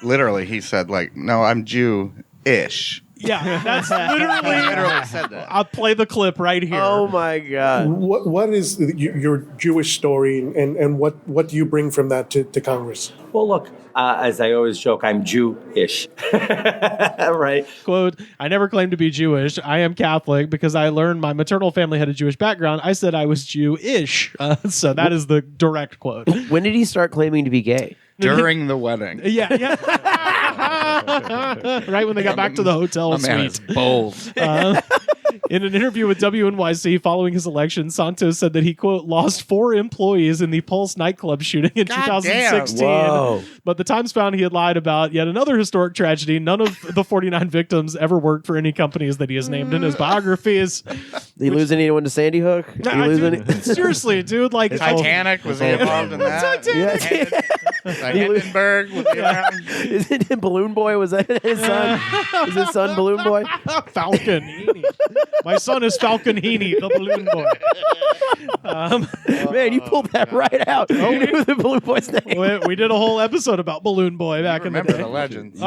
like, no, I'm Jew-ish. Yeah, that's literally said that. I'll play the clip right here. Oh my God! What is your Jewish story, and what do you bring from that to Congress? Well, look, as I always joke, I'm Jew-ish. Right? Quote, I never claimed to be Jewish. I am Catholic because I learned my maternal family had a Jewish background. I said I was Jew-ish. So that is the direct quote. When did he start claiming to be gay? During the wedding. Yeah. Right when they got back to the hotel suite. Bold. In an interview with WNYC following his election, Santos said that he, quote, lost 4 employees in the Pulse nightclub shooting in 2016. Whoa. But the Times found he had lied about yet another historic tragedy. None of the 49 victims ever worked for any companies that he has named in his biographies. Did he lose anyone to Sandy Hook? Did he lose any? Seriously, dude. Like Titanic, was he involved in that? Hindenburg was he around? Is it in Balloon Boy? Was that his son? Is his son Balloon Boy? Falcon Heaney. My son is Falcon Heaney, the balloon boy. Man, you pulled that right out. You knew the Balloon Boy's name. We did a whole episode about Balloon Boy back in the Remember day. the legends.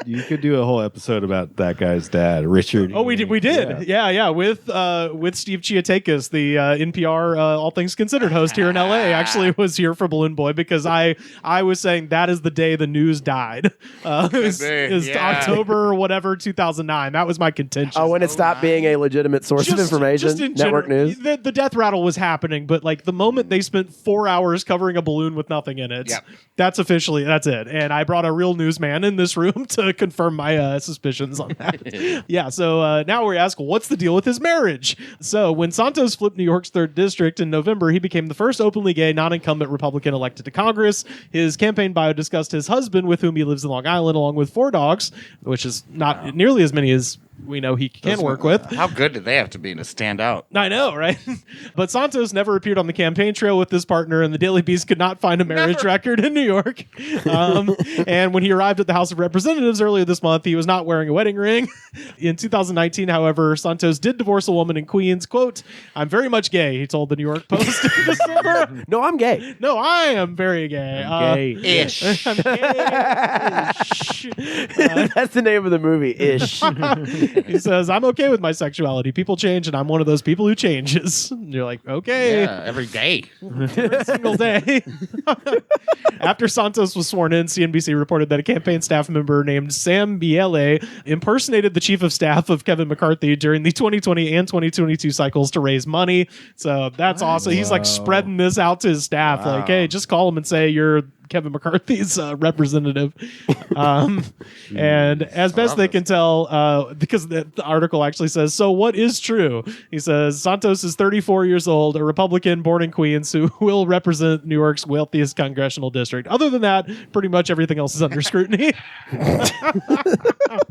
You could do a whole episode about that guy's dad, Richard. Oh, we did. Yeah. With Steve Chiatakis, the NPR All Things Considered host here in LA, actually was here for Balloon Boy because I was saying that is the day the news died. It was October or whatever 2009. That was my contention. Oh, when it stopped being a legitimate source of information, network news. The death rattle was happening, but like the moment they spent 4 hours covering a balloon with nothing in it, that's it. And I brought a real newsman in this room to confirm my suspicions on that. So now we ask, what's the deal with his marriage? So when Santos flipped New York's 3rd District in November, he became the first openly gay, non-incumbent Republican elected to Congress. His campaign bio discussed his husband, with whom he lives in Long Island, along with 4 dogs, which is not nearly as many as we know he can work with. How good did they have to be to stand out? I know, right? But Santos never appeared on the campaign trail with this partner, and the Daily Beast could not find a marriage record in New York. And when he arrived at the House of Representatives earlier this month, he was not wearing a wedding ring. In 2019, however, Santos did divorce a woman in Queens. Quote, "I'm very much gay," he told the New York Post in December. No, I'm gay. No, I am very gay. Ish. I'm gay-ish. That's the name of the movie, Ish. He says, "I'm okay with my sexuality. People change, and I'm one of those people who changes." And you're like, okay. Yeah, every day. Every single day. After Santos was sworn in, CNBC reported that a campaign staff member named Sam Miele impersonated the chief of staff of Kevin McCarthy during the 2020 and 2022 cycles to raise money. So that's awesome. He's like spreading this out to his staff. Like, hey, just call him and say you're Kevin McCarthy's representative. And as best they can tell, because the article actually says, so what is true? He says, Santos is 34 years old, a Republican born in Queens who will represent New York's wealthiest congressional district. Other than that, pretty much everything else is under scrutiny.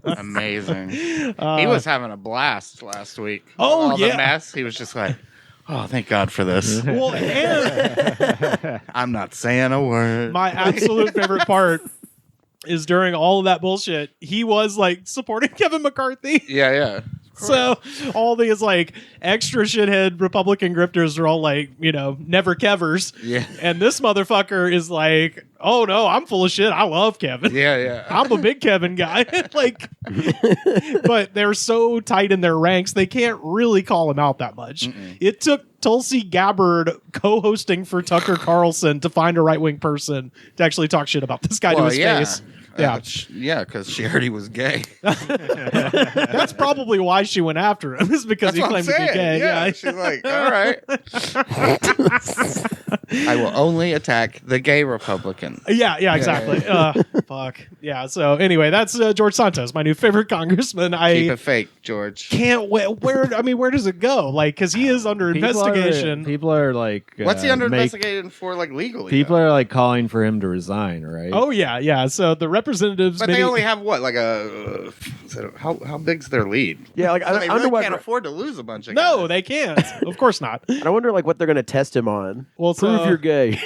Amazing. He was having a blast last week. Oh, All the mess. He was just like, oh, thank God for this. Well, and I'm not saying a word. my absolute favorite part is during all of that bullshit, he was like supporting Kevin McCarthy. Yeah. So all these like extra shithead Republican grifters are all like, never Kevers. Yeah. And this motherfucker is like, oh no, I'm full of shit. I love Kevin. Yeah. I'm a big Kevin guy. But they're so tight in their ranks, they can't really call him out that much. It took Tulsi Gabbard co-hosting for Tucker Carlson to find a right-wing person to actually talk shit about this guy to his face. Yeah, because she heard he was gay. That's probably why she went after him, is because he claimed to be gay. Yeah, she's like, all right. I will only attack the gay Republican. Yeah, exactly. Fuck. Yeah, so anyway, that's George Santos, my new favorite congressman. Keep it fake, George. Can't wait. Where does it go? Like, because he is under investigation. People are like... What's he under investigation for, like, legally? People are like calling for him to resign, right? Oh, yeah. So the representatives... But they only have what, like a... how big's their lead? Yeah, like so they really what can't afford to lose a bunch of No, guys. they can't. Of course not. And I wonder like what they're going to test him on. Well, prove you're gay.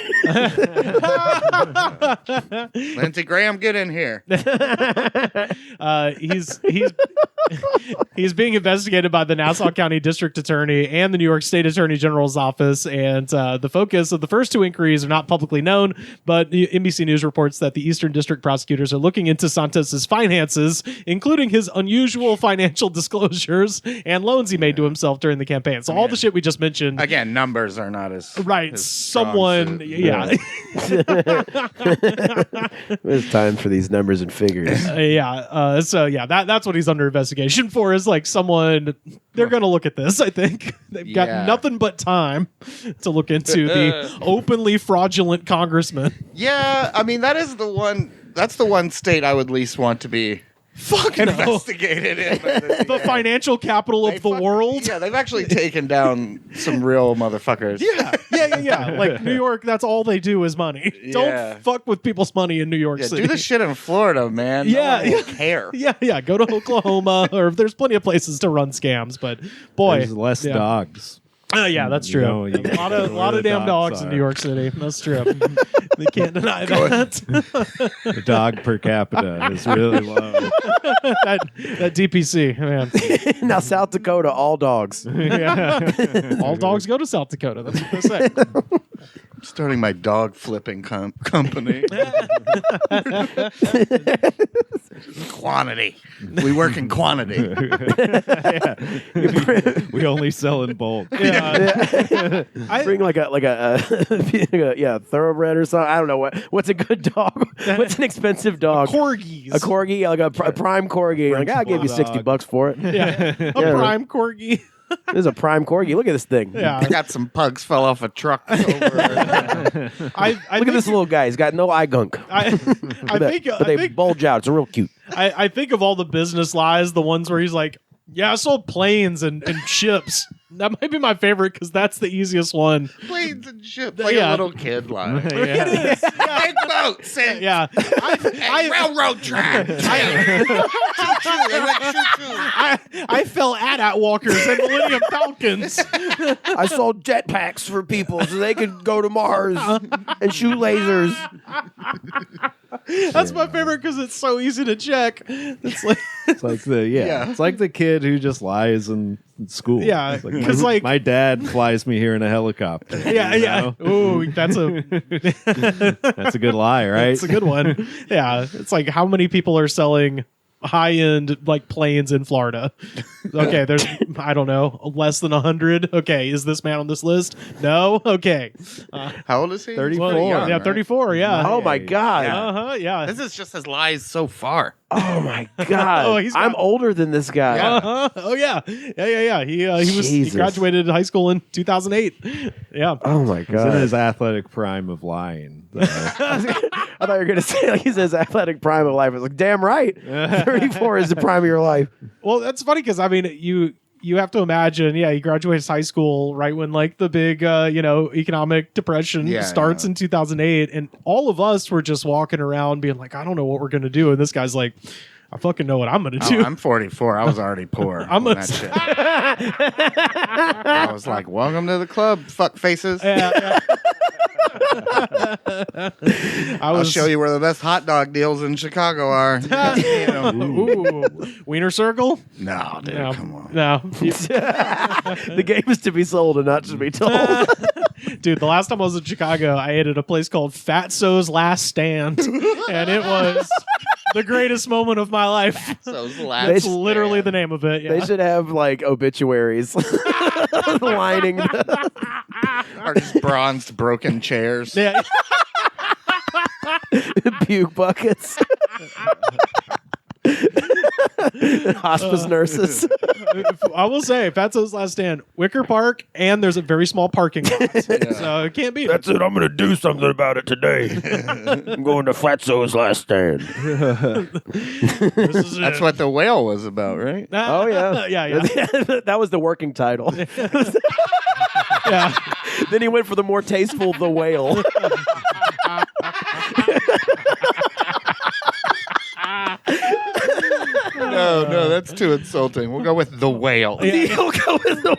Lindsey Graham, get in here. He's being investigated by the Nassau County District Attorney and the New York State Attorney General's office, and the focus of the first 2 inquiries are not publicly known, but NBC News reports that the Eastern District prosecutors are looking into Santos's finances, including his unusual financial disclosures and loans he made to himself during the campaign. So all the shit we just mentioned. Again, numbers are not as right. his Someone, yeah. It's time for these numbers and figures. That's what he's under investigation for, is like someone, they're going to look at this, I think. They've got nothing but time to look into the openly fraudulent congressman. Yeah, I mean, that's the one state I would least want to be Fuck no. investigated it. The financial capital of the world. Yeah, they've actually taken down some real motherfuckers. Yeah. Like New York, that's all they do is money. Yeah. Don't fuck with people's money in New York City. Do this shit in Florida, man. Yeah, No one will care. Yeah. Go to Oklahoma, or there's plenty of places to run scams. But boy, There's less dogs. Yeah, that's true. know, you a lot of damn dogs in New York City. That's true. They can't deny that. The dog per capita is really low. that DPC, man. Now South Dakota, all dogs. Yeah. All dogs go to South Dakota. That's what they say. I'm starting my dog flipping company. Quantity. We work in quantity. We only sell in bulk. Bring like a thoroughbred or something. I don't know what's a good dog. What's an expensive dog? Corgis. A corgi, like a prime corgi. Like I'll give you $60 for it. A prime corgi. There's a prime corgi. Look at this thing. Yeah, I got some pugs fell off a truck. Over Look at this little guy. He's got no eye gunk. I but they bulge out. It's real cute. I think of all the business lies, the ones where he's like, yeah, I sold planes and ships. That might be my favorite because that's the easiest one. Planes and ships, like a little kid line. It is. Big boats and railroad track. I fell at Walkers and Millennium Falcons. I sold jetpacks for people so they could go to Mars and shoot lasers. That's my favorite because it's so easy to check. It's like the kid who just lies in school. Yeah, because my dad flies me here in a helicopter. Yeah. Ooh, that's a good lie, right? It's a good one. Yeah, it's like how many people are selling high-end like planes in Florida? Okay, there's I don't know, less than 100. Okay, is this man on this list? No. Okay. How old is he? 34. Young, yeah, 34. Yeah. Oh my God. Yeah. This is just his lies so far. Oh my God. I'm older than this guy. Yeah. Oh yeah. He graduated high school in 2008. Yeah. Oh my He's God. in his athletic prime of lying. I thought you were going to say like he's in his athletic prime of life. I was like, damn right. 34 is the prime of your life. Well, that's funny because I mean, you have to imagine, he graduates high school right when like the big, economic depression starts in 2008, and all of us were just walking around being like, I don't know what we're gonna do, and this guy's like, I fucking know what I'm gonna do. I'm 44. I was already poor. That shit. I was like, welcome to the club, fuck faces. Yeah. I'll show you where the best hot dog deals in Chicago are. Ooh. Wiener Circle? No, dude, come on. No. The game is to be sold and not to be told. Dude, the last time I was in Chicago, I ate at a place called Fatso's Last Stand, and it was the greatest moment of my life. Fatso's Last That's literally the name of it. Yeah. They should have like obituaries lining Or just bronzed broken chairs. Yeah. puke buckets. Hospice nurses. I will say, Fatso's Last Stand, Wicker Park, and there's a very small parking lot. So it can't be. That's it. I'm going to do something about it today. I'm going to Fatso's Last Stand. That's what the whale was about, right? Oh, yeah. Yeah. That was the working title. Yeah. Then he went for the more tasteful The Whale. No, that's too insulting. We'll go with the whale. Yeah. We'll go with The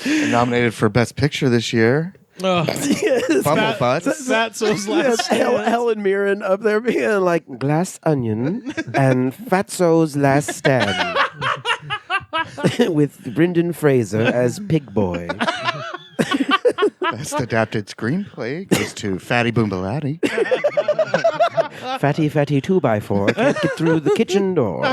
Whale. Nominated for Best Picture this year. Yes. Fatso's Last Stand. Helen Mirren up there being like Glass Onion and Fatso's Last Stand with Brendan Fraser as Pig Boy. Best Adapted Screenplay goes to Fatty Boombalatti. Fatty 2x4 can't get through the kitchen door.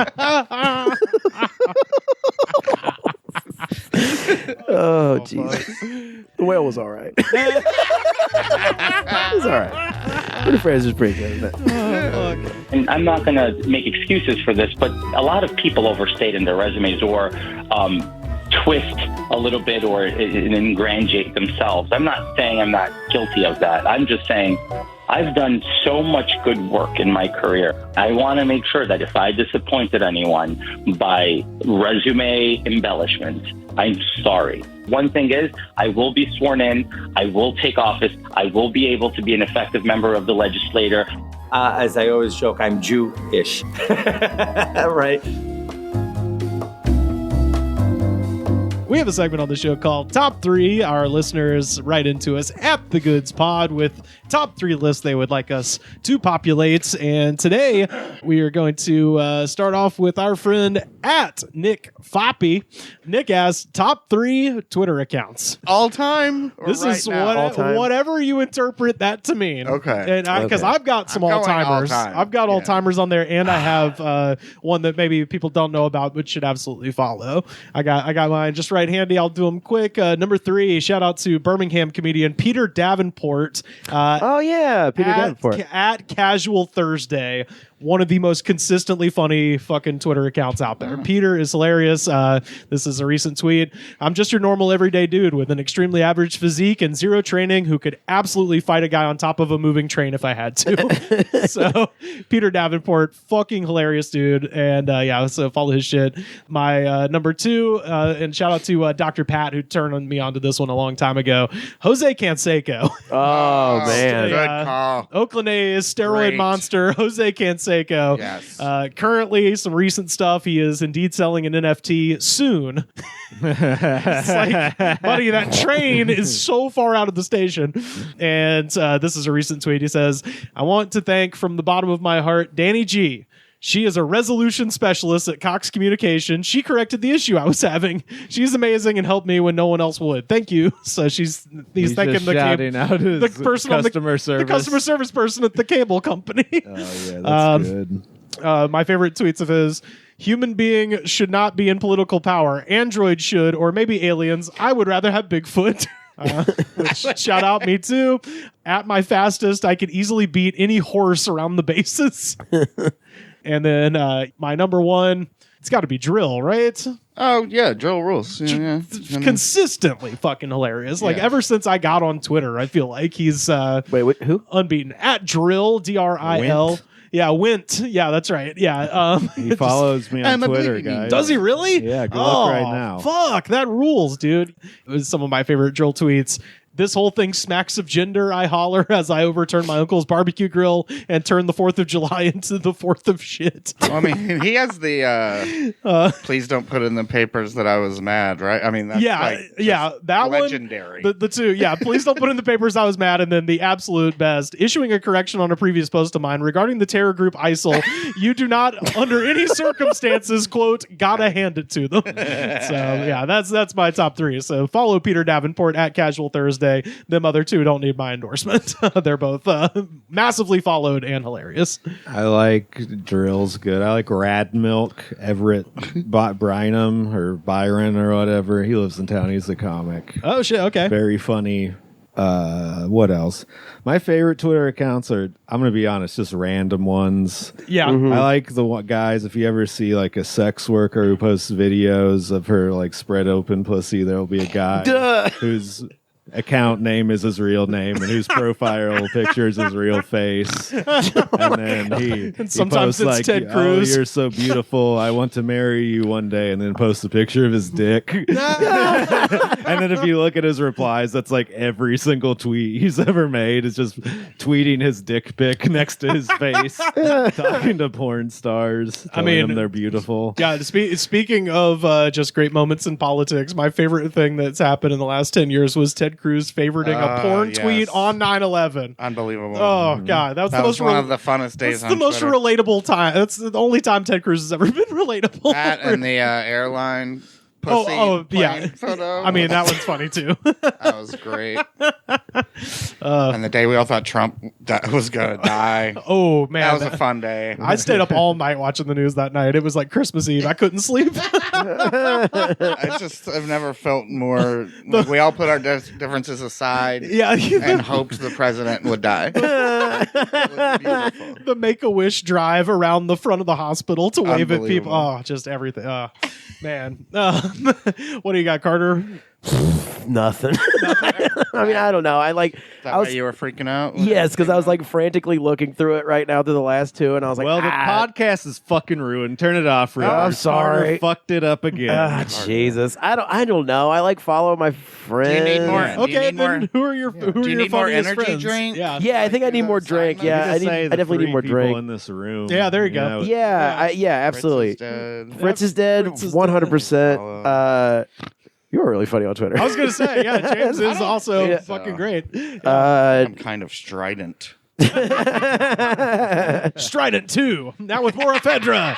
Oh, jeez. The Whale was all right. It was all right. Brendan Fraser's pretty good, isn't it? And I'm not going to make excuses for this, but a lot of people overstate in their resumes or twist a little bit or ingratiate themselves. I'm not saying I'm not guilty of that. I'm just saying I've done so much good work in my career. I want to make sure that if I disappointed anyone by resume embellishment, I'm sorry. One thing is, I will be sworn in. I will take office. I will be able to be an effective member of the legislature. As I always joke, I'm Jew-ish. Right? We have a segment on the show called Top 3. Our listeners write into us at The Goods Pod with top 3 lists they would like us to populate. And today we are going to start off with our friend at Nick Foppy. Nick has top 3 Twitter accounts. All time? This is whatever you interpret that to mean. Okay. And because I've got some all-timers. I've got all-timers on there, and I have one that maybe people don't know about but should absolutely follow. I got mine just right handy. I'll do them quick. Number 3, shout out to Birmingham comedian Peter Davenport. Peter Davenport. At Casual Thursday. One of the most consistently funny fucking Twitter accounts out there. Peter is hilarious. This is a recent tweet. I'm just your normal everyday dude with an extremely average physique and zero training who could absolutely fight a guy on top of a moving train if I had to. So Peter Davenport, fucking hilarious dude. And so follow his shit. My number 2, and shout out to Dr. Pat who turned me onto this one a long time ago. Jose Canseco. Oh, man. Good call. Oakland A's steroid monster, Jose Canseco. Yes. Currently, some recent stuff. He is indeed selling an NFT soon. It's like, buddy, that train is so far out of the station. And this is a recent tweet. He says, I want to thank from the bottom of my heart, Danny G. She is a resolution specialist at Cox Communication. She corrected the issue I was having. She's amazing and helped me when no one else would. Thank you. So he's thanking the person the customer service person at the cable company. Oh yeah, that's good. My favorite tweets of his: human being should not be in political power. Android should, or maybe aliens. I would rather have Bigfoot. Which shout out me too. At my fastest, I could easily beat any horse around the bases. And then my number 1, it's got to be Drill, right? Oh, yeah, Drill rules. Yeah. Consistently fucking hilarious. Like, ever since I got on Twitter, I feel like he's wait, who? Unbeaten. At Drill, DRIL. Wint. Yeah, Wint. Yeah, that's right. Yeah. He follows me on Twitter, guys. Does he really? Yeah, go look right now. Fuck, that rules, dude. It was some of my favorite Drill tweets. This whole thing smacks of gender, I holler as I overturn my uncle's barbecue grill and turn the 4th of July into the 4th of shit. Well, I mean, he has the please don't put in the papers that I was mad, right? I mean, that's that legendary. One, the 2, please don't put in the papers I was mad, and then the absolute best, issuing a correction on a previous post of mine regarding the terror group ISIL. You do not, under any circumstances, quote, gotta hand it to them. So, that's my top 3. So follow Peter Davenport at Casual Thursday. Them other 2 don't need my endorsement. They're both massively followed and hilarious. I like Drill's good. I like Rad Milk, Everett Bynum or Byron or whatever. He lives in town. He's a comic. Oh, shit. Okay. Very funny. What else? My favorite Twitter accounts are, I'm going to be honest, just random ones. Yeah. Mm-hmm. I like the guys, if you ever see like a sex worker who posts videos of her like spread open pussy, there'll be a guy whose account name is his real name and whose profile picture is his real face. And then he sometimes posts it's like, Ted Cruz. Oh, you're so beautiful. I want to marry you one day. And then posts a picture of his dick. And then if you look at his replies, that's like every single tweet he's ever made is just tweeting his dick pic next to his face, talking to porn stars, telling them they're beautiful. Yeah, speaking of just great moments in politics, my favorite thing that's happened in the last 10 years was Ted Cruz favoriting a porn tweet on 9/11. Unbelievable. Oh, God. That was one of the funnest days on the most Twitter. Relatable time. That's the only time Ted Cruz has ever been relatable. That and the airline pussy photo. I mean, that one's funny, too. That was great. And the day we all thought Trump was going to die. Oh, man. That was a fun day. I stayed up all night watching the news that night. It was like Christmas Eve. I couldn't sleep. I've never felt more. We all put our differences aside and hoped the president would die. It was beautiful. The Make-A-Wish drive around the front of the hospital to wave at people. Oh, just everything. Oh, man. What do you got, Carter? Nothing. I mean, I don't know. I was why you were freaking out? Yes, because I was like frantically looking through it right now through the last two, and I was like, well, the podcast is fucking ruined. Turn it off, Rick. I'm sorry. Carter fucked it up again. Jesus. I don't know. I like follow my friends. Do you need more? Okay, then who are your Do you need more energy friends? drink? Yeah, I think I need more drink. Yeah, I definitely need more drink in this room. Yeah, there you go. Absolutely. Fritz is dead. 100%. You were really funny on Twitter. I was going to say, yeah, James is also fucking great. I'm kind of strident. Strident 2, now with more ephedra.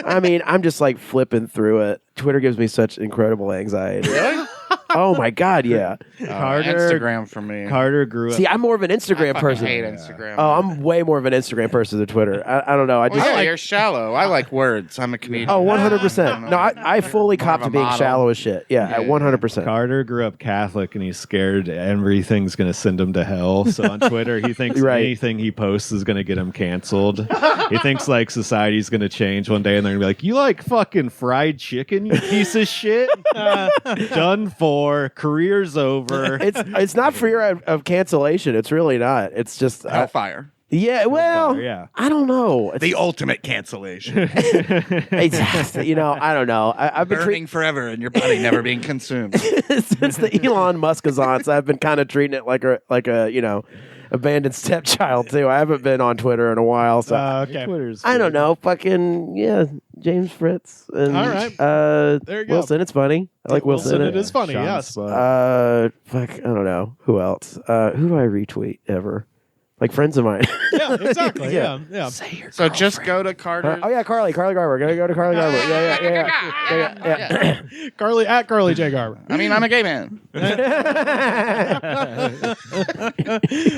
I mean, I'm just like flipping through it. Twitter gives me such incredible anxiety. Really? Oh my God, yeah. Instagram for me. Carter grew up. See, I'm more of an Instagram person. I hate Instagram. Oh, I'm way more of an Instagram person than Twitter. I don't know. You're shallow. I like words. I'm a comedian. Oh, 100%. No, I fully cop to being shallow as shit. Yeah, at 100%. Carter grew up Catholic, and he's scared everything's going to send him to hell. So on Twitter, he thinks anything he posts is going to get him canceled. He thinks like society's going to change one day, and they're going to be like, "You like fucking fried chicken, you piece of shit." Done for. Career's over. It's not fear of cancellation. It's really not. It's just hellfire. Yeah, well, I don't know. The ultimate cancellation. Exactly. I don't know. I've been burning forever in your body, never being consumed. Since the Elon Muskazance, I've been kind of treating it like a abandoned stepchild too. I haven't been on Twitter in a while, so okay. I don't know. Fucking James Fritz and all right. There you go. Wilson. It's funny. I like Wilson. It is funny. Yes. Fuck. I don't know who else. Who do I retweet ever? Like friends of mine. Yeah, exactly. Yeah. So just go to Carter. Carly Garber. Gotta go to Carly Garber. Yeah. Carly at Carly J Garber. I mean, I'm a gay man.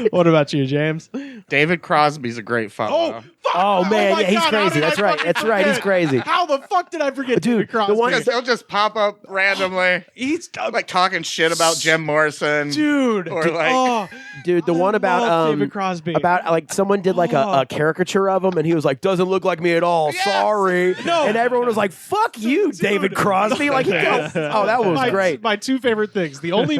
What about you, James? David Crosby's a great follow. Oh man, yeah, he's crazy. That's right. He's crazy. How the fuck did I forget Dude, David Crosby? Because he'll just pop up randomly. He's like talking shit about Jim Morrison. Dude. Or like Dude, the one about David Crosby. About like someone did like a caricature of him, and he was like, "Doesn't look like me at all. Yes! Sorry." No. And everyone was like, "Fuck you, David Crosby." Like, that was great. My two favorite things: the only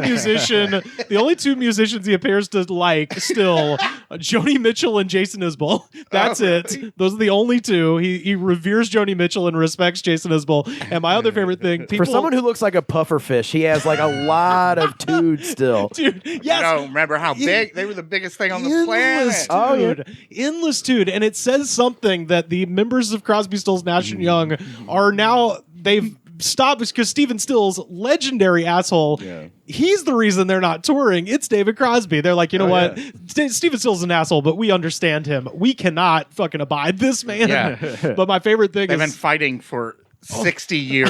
two musicians he appears to like still, Joni Mitchell and Jason Isbell. That's it. Those are the only two. He reveres Joni Mitchell and respects Jason Isbell. And my other favorite thing, for someone who looks like a puffer fish, he has like a lot of tude still. Dude, yes. No, remember how big they were? The biggest thing on the planet. Endless dude. And it says something that the members of Crosby, Stills, Nash and Young are now, they've stopped because Stephen Stills, legendary asshole, he's the reason they're not touring. It's David Crosby. They're like, you know what? Stephen Stills is an asshole, but we understand him. We cannot fucking abide this man. Yeah. But my favorite thing They've been fighting for 60 years.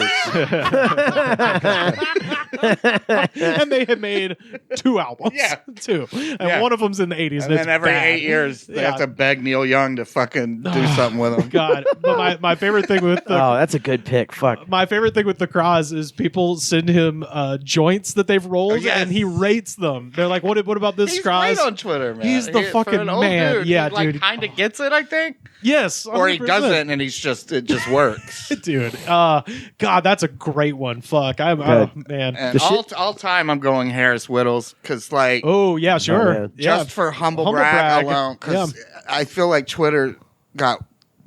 And they have made 2 albums. Yeah. 2. And one of them's in the 80s. And then every bad. 8 years, they have to beg Neil Young to fucking do something with them. God. But my favorite thing with the... Oh, that's a good pick. Fuck. My favorite thing with the Cross is people send him joints that they've rolled, and he rates them. They're like, what about this Cross? He's great on Twitter, man. He's the fucking man. Dude. Yeah, he, dude. Kind of gets it, I think. Yes. 100%. Or he doesn't, and it just works. Dude. God, that's a great one. Fuck. Man. And all time, I'm going Harris Whittles, because like... Oh, yeah, sure. Just for humble brag alone, because I feel like Twitter got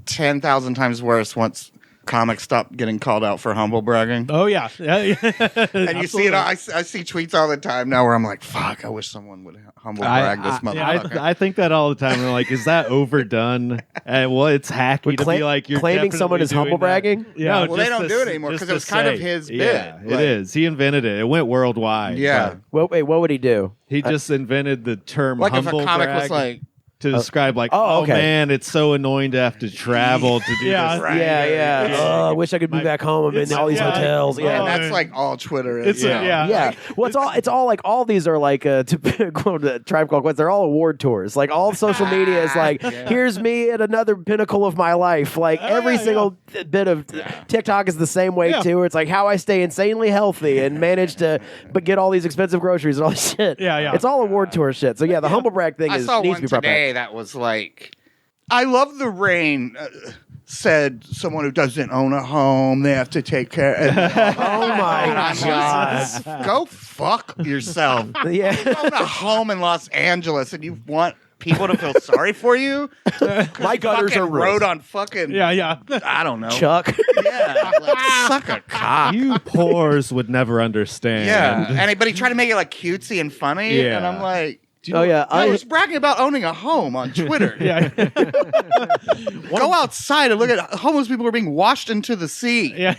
10,000 times worse once comics stopped getting called out for humble bragging. Oh, yeah. And you see it, I see tweets all the time now where I'm like, fuck, I wish someone would humble brag this motherfucker. I think that all the time. I'm like, is that overdone? Well, it's hacky to be like, you're claiming someone is humble bragging? Yeah. No, well, they don't do it anymore because it was kind of his bit. Yeah, it is. He invented it. It went worldwide. Yeah. Well, wait, what would he do? He just invented the term like humble if a comic brag was like... to describe like, oh man, it's so annoying to have to travel to do this. Yeah. Oh, I wish I could be back home. I'm in all these hotels. Yeah, and that's like all Twitter is. Well, it's all like all these are like to quote the Tribe Called Quest. They're all award tours. Like all social media is like, here's me at another pinnacle of my life. Like every single bit of TikTok is the same way too. It's like how I stay insanely healthy and manage to get all these expensive groceries and all this shit. It's all award tour shit. So the humble brag thing needs to be proper. That was like, I love the rain. said someone who doesn't own a home, they have to take care. And, Oh my God. Go fuck yourself. Yeah. You own a home in Los Angeles and you want people to feel sorry for you? My gutters are rode on fucking. Yeah. I don't know. Chuck. Yeah. Like, suck a cock. You poors would never understand. Yeah. But he tried to make it like cutesy and funny. Yeah. And I'm like, I was bragging about owning a home on Twitter. Yeah. Go outside and look at homeless people who are being washed into the sea. Yeah.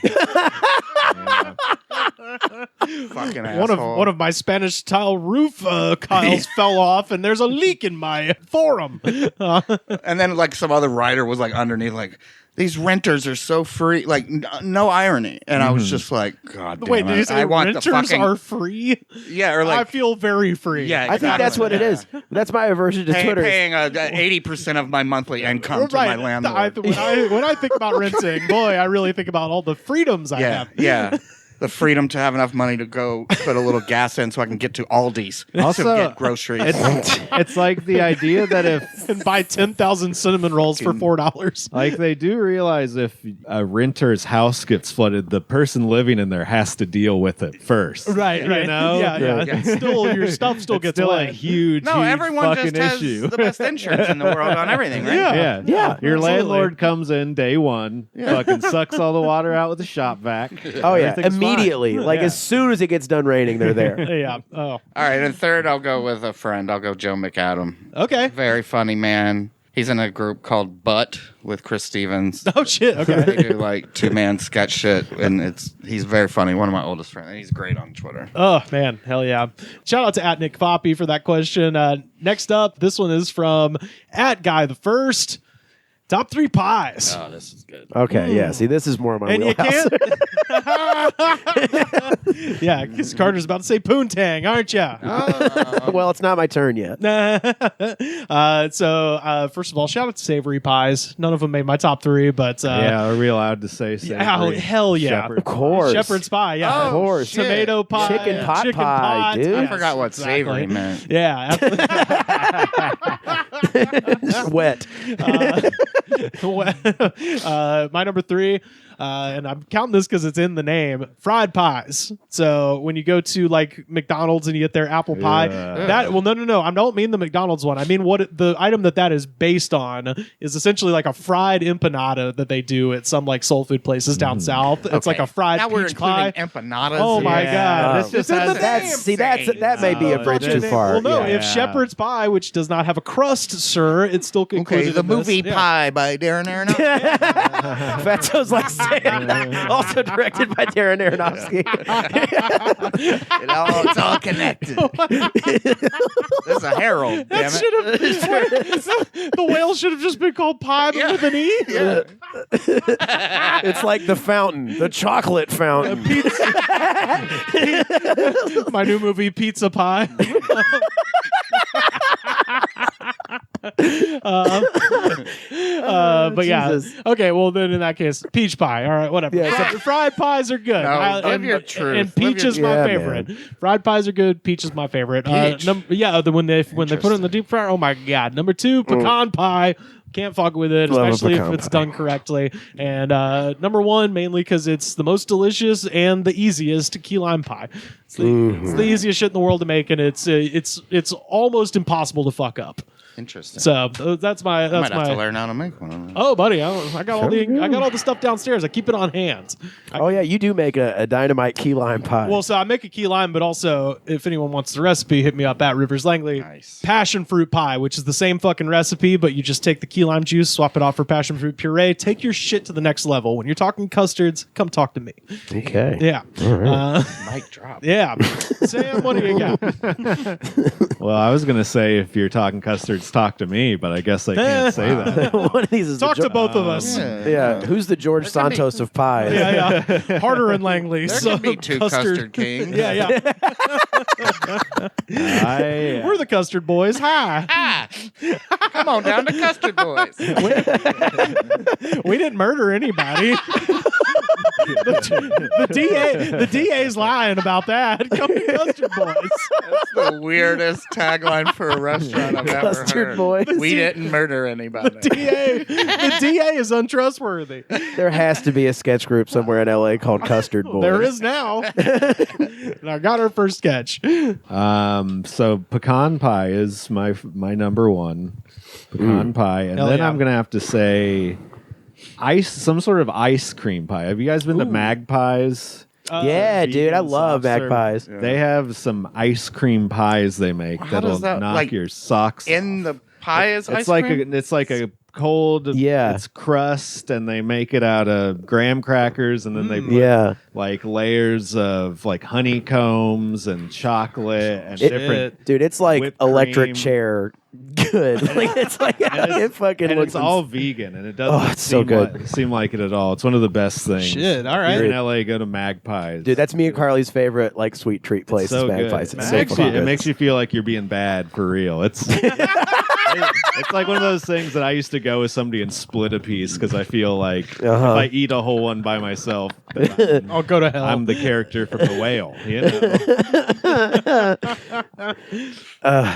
Fucking asshole. One of my Spanish tile roof tiles fell off, and there's a leak in my forum. And then like some other writer was like underneath like, these renters are so free, like no irony. And I was just like, God damn Wait, did you say I want renters the fucking, are free? Yeah, or like I feel very free. Yeah, I think that's what it is. That's my aversion to Twitter. Paying 80% of my monthly income to my landlord. When I think about renting, boy, I really think about all the freedoms I have. Yeah. The freedom to have enough money to go put a little gas in so I can get to Aldi's Also, to get groceries. It's like the idea that if and buy 10,000 cinnamon rolls for $4. like they do realize if a renter's house gets flooded, the person living in there has to deal with it first. Right. You know? Yeah. Still, your stuff still gets still wet. a huge everyone fucking just issue. has the best insurance in the world on everything, right? Yeah. Your absolutely. landlord comes in day one, fucking sucks all the water out with a shop vac. Oh yeah, Everything's fine. immediately. Like as soon as it gets done raining, they're there. Yeah. Oh. All right, and third, I'll go with a friend. I'll go Joe McAdam. Okay. Very funny man. He's in a group called Butt with Chris Stevens. Oh shit. Okay. They do like 2-man sketch shit, and he's very funny. One of my oldest friends, and he's great on Twitter. Oh man, hell yeah! Shout out to @NickFoppy for that question. Next up, this one is from @Guy1. Top 3 pies. Oh, this is good. Okay, yeah. See, this is more of my And you wheelhouse. can't. Yeah, because Carter's about to say poontang, aren't you? Well, it's not my turn yet. So first of all, shout out to savory pies. None of them made my top 3, but are we allowed to say savory? Oh, hell yeah. Shepherd Of course. Shepherd's pie, yeah. Of course. Tomato pie. Chicken pot pie, dude. I forgot what savory meant. Yeah. Wet. My number 3, and I'm counting this because it's in the name, fried pies. So when you go to like McDonald's and you get their apple pie, no, I don't mean the McDonald's one. I mean the item that is based on is essentially like a fried empanada that they do at some like soul food places down south. It's like a fried now we're peach pie. empanadas. Oh my god! This that may be a bridge too far. Well, no, Yeah. if Shepherd's Pie, which does not have a crust, sir, it's still included. Okay, the in this. movie Yeah. Pie by Darren Aronofsky. Fatso's like saying, also directed by Darren Aronofsky. It's all connected. There's a Herald. Damn it. The whale should have just been called Pie with an E. Yeah. It's like the fountain, the chocolate fountain. My new movie, Pizza Pie. But yeah, Jesus. okay. Well, then in that case, peach pie. All right, whatever. Yeah, So fried pies are good. No, live and, your truth. and peach is my Yeah, favorite. Fried pies are good. Peach is my favorite. Peach? When they put it in the deep fryer. Oh my god. Number 2, pecan pie. Can't fuck with it, Love a especially if pecan it's pie. done correctly. And number 1, mainly because it's the most delicious and the easiest, key lime pie. It's the easiest shit in the world to make, and it's almost impossible to fuck up. Interesting. So that's my. I might have to learn how to make one of those. Oh, buddy, I got all the stuff downstairs. I keep it on hand. Oh yeah, you do make a dynamite key lime pie. Well, so I make a key lime, but also if anyone wants the recipe, hit me up at Rivers Langley. Nice. Passion fruit pie, which is the same fucking recipe, but you just take the key lime juice, swap it off for passion fruit puree. Take your shit to the next level. When you're talking custards, come talk to me. Okay. Yeah. Mic drop. Yeah. Sam, what do you got? Well, I was going to say if you're talking custards, talk to me, but I guess I can't say that. One of these is Talk the to both of us. Yeah, who's the George Santos of pies? Yeah. Harder in Langley. There so could be 2 custard custard kings. Yeah. We're the Custard Boys. Hi. Come on down to Custard Boys. We didn't murder anybody. The DA's lying about that. Come to Custard Boys. That's the weirdest tagline for a restaurant I've ever Custard heard. Boys. We didn't murder anybody. The DA is untrustworthy. There has to be a sketch group somewhere in LA called Custard Boys. There is now. And I got our first sketch. So pecan pie is my number one. Pecan pie. And Hell then yeah. I'm going to have to say some sort of ice cream pie. Have you guys been to Magpies? Yeah, dude, I love Magpies. Yeah. They have some ice cream pies they make that'll knock your socks in the pie is ice like cream? it's like a cold it's crust, and they make it out of graham crackers, and then they put like layers of like honeycombs and chocolate and different dude, it's like electric cream. chair good. Like it's like it fucking and looks it's all vegan, and it doesn't it's so good. seem like it at all. It's one of the best things. Shit, all right. If you're in LA, go to Magpies. Dude, that's me and Carly's favorite like sweet treat place. So is good. Magpies. It's It makes you feel like you're being bad for real. It's it's like one of those things that I used to go with somebody and split a piece because I feel like if I eat a whole one by myself, I'll go to hell. I'm the character from The Whale. You know?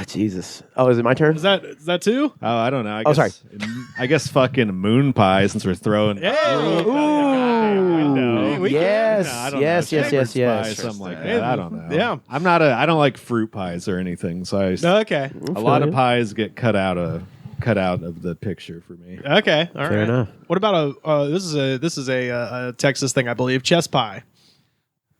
Jesus. Oh, is it my turn? Is that two? Oh, I don't know. Sorry. I guess fucking moon pie, since we're throwing. Yes, yes, Shepherd's yes. pie, something like that. I don't know. Yeah. I don't like fruit pies or anything. So Okay. a lot of pies get cut out of the picture for me. Okay. All right. Fair enough. What about this is a Texas thing, I believe. Chess pie.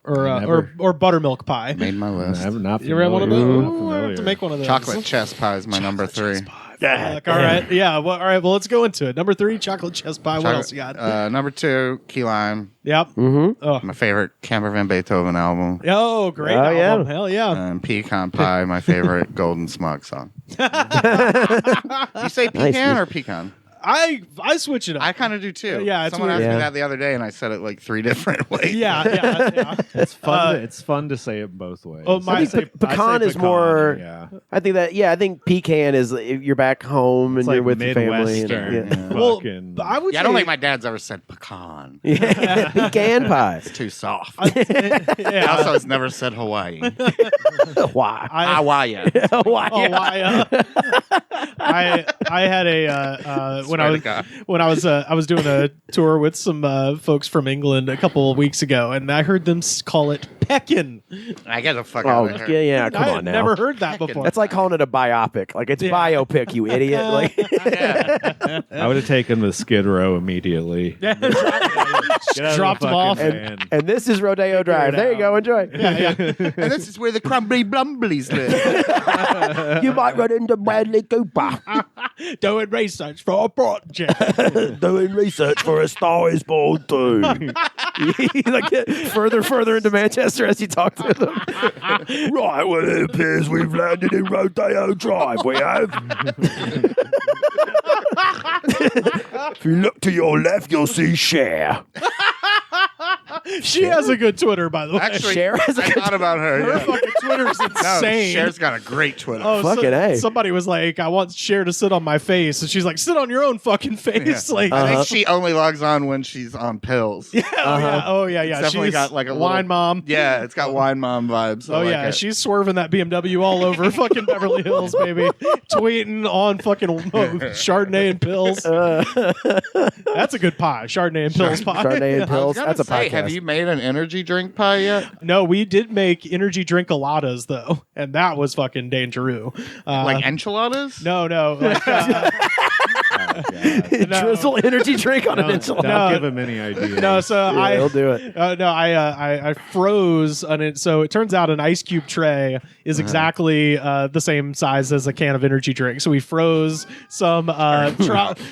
Or buttermilk pie. Made my list. I'm not You ever had one of familiar. those? Not Ooh, I have familiar. to make one of those. Chocolate chess pie is my number 3. All right. Yeah. Well, all right. Well, let's go into it. Number 3, chocolate chess pie. What else you got? Number 2, key lime. Yep. Mm-hmm. Oh. My favorite Camper Van Beethoven album. Oh, great Oh, album. yeah. Hell yeah. And pecan pie, my favorite Golden Smug song. You say pecan or pecan? I switch it up. I kind of do too. Yeah, it's someone weird. asked me that the other day, and I said it like 3 different ways. Yeah. It's fun. It's fun to say it both ways. Oh, I think pecan is more. Yeah. I think I think pecan is if you're back home and It's you're like with your family. Midwestern. Well, Fucking- I would I don't say think my dad's ever said pecan. Pecan pie. It's too soft. yeah. Also, it's never said Hawaii. Why? Hawaii. Why? I had a when I was doing a tour with some folks from England a couple of weeks ago, and I heard them call it peckin'. I get the fuck out of here. Yeah. Come I on had now. never heard that before. That's like calling it a biopic. Like it's biopic, you idiot. Like I would have taken the Skid Row immediately. Dropped them off. and this is Rodeo Drive. There you go. Enjoy. And this is where the crumbly blumblies live. You might run into Bradley Cooper Doing research for a project. doing research for A Star Is Born too. Like further into Manchester as you talk to them. Right, well, it appears we've landed in Rodeo Drive. We have. If you look to your left, you'll see Cher. She has a good Twitter, by the way. Actually, Cher has a I thought about her. Her fucking Twitter's No, insane. Cher's got a great Twitter. Oh, Fucking A. Somebody was like, I want Cher to sit on my face. And she's like, sit on your own fucking face. Like, I think she only logs on when she's on pills. yeah, oh, yeah. It's definitely She's got like a wine little, mom. Yeah, it's got wine mom vibes. Oh, yeah. She's swerving that BMW all over fucking Beverly Hills, baby. Tweeting on fucking Chardonnay and pills. That's a good pie. Chardonnay and pills pie. Chardonnay and pills. That's a say, podcast. have you made an energy drink pie yet? No, we did make energy drink coladas, though. And that was fucking dangerous. Like enchiladas? No. Like, Drizzle energy drink on an enchilada. Don't give him any idea. No, so He'll do it. I froze on it. So it turns out an ice cube tray is exactly the same size as a can of energy drink. So we froze some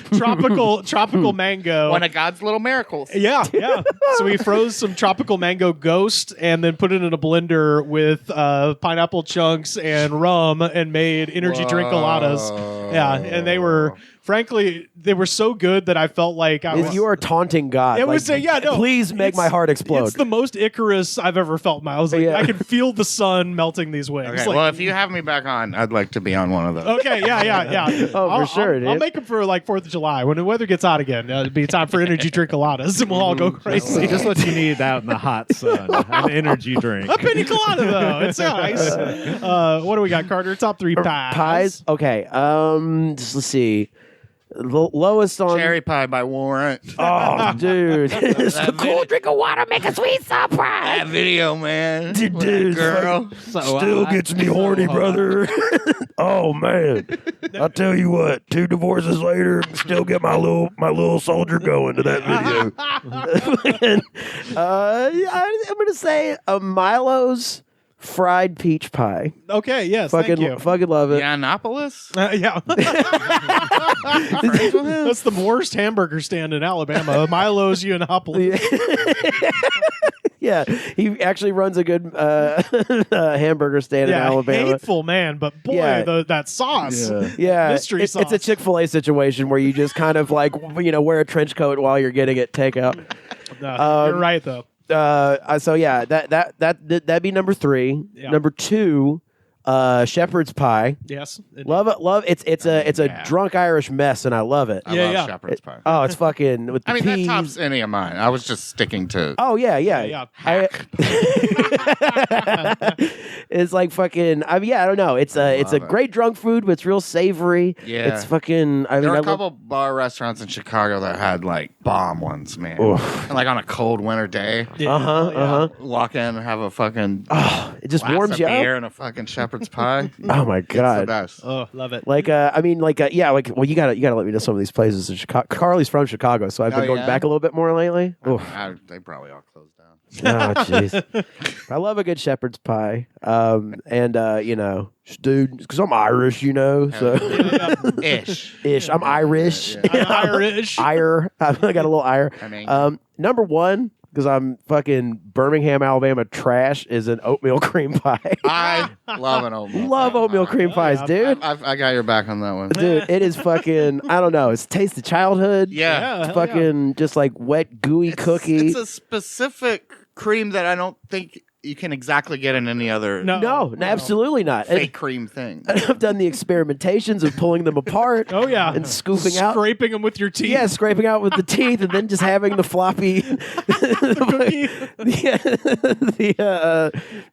tropical mango. One of God's little miracles. Yeah. So we froze some tropical mango ghost and then put it in a blender with pineapple chunks and rum and made energy drink coladas. Yeah, and they were, frankly, they were so good that I felt like I was. You are taunting God. It was please make my heart explode. It's the most Icarus I've ever felt. I was like, I can feel the sun melting these wings. Okay, Like, well, if you have me back on, I'd like to be on one of those. Okay, yeah. Oh, for sure, dude. I'll make them for like 4th of July when the weather gets hot again. It'll be time for energy drink coladas, and we'll all go crazy. Just what you need out in the hot sun. An energy drink. A pina colada though, it's nice. What do we got, Carter? Top 3 pies. Pies? Okay. Let's see. Lowest on Cherry pie by Warrant. Oh, dude. It's a cool drink of water, make a sweet surprise. That video, man. Dude, Girl. still gets me horny, brother. Oh man. I'll tell you what, 2 divorces later, still get my little soldier going to that video. I'm gonna say a Milo's fried peach pie. Okay, yes, Fucking thank you. fucking love it. Yiannopolis? Yeah. That's the worst hamburger stand in Alabama. Milo's Yiannopolis. Yeah, he actually runs a good hamburger stand in Alabama. Hateful man, but boy, that sauce. Yeah, Mystery sauce. It's a Chick-fil-A situation where you just kind of like wear a trench coat while you're getting it takeout. No, you're right though. So yeah, that'd be number 3. Yeah. Number 2, shepherd's pie. Yes, Love it. It's a drunk Irish mess, and I love it. I love shepherd's pie. Oh, it's fucking with the that peas. tops any of mine. I was just sticking to. Oh yeah. It's like fucking. I don't know. It's a great drunk food, but it's real savory. Yeah, it's fucking. There were a couple bar restaurants in Chicago that had like bomb ones, man. And like on a cold winter day. Walk in and have a fucking. It just warms you beer up. and a fucking shepherd's pie. Oh my god, it's the best. Oh, love it. Like, well, you gotta let me know some of these places in Chicago. Carly's from Chicago, so I've been going back a little bit more lately. They probably all closed down. Oh, jeez. I love a good shepherd's pie. Dude, because I'm Irish, so. Ish. I'm Irish. I'm Irish. Ire. I got a little ire. Number 1, because I'm fucking Birmingham, Alabama trash, is an oatmeal cream pie. I love an oatmeal. Love oatmeal cream pies, dude. I got your back on that one. Dude, it is fucking, I don't know. It's taste of childhood. Yeah. It's fucking just like wet, gooey cookie. It's a specific cream that I don't think you can exactly get in any other No, absolutely not. fake cream thing. I've done the experimentations of pulling them apart. Oh yeah, and scooping out, scraping them with your teeth. Yeah, scraping out with the teeth, and then just having the floppy,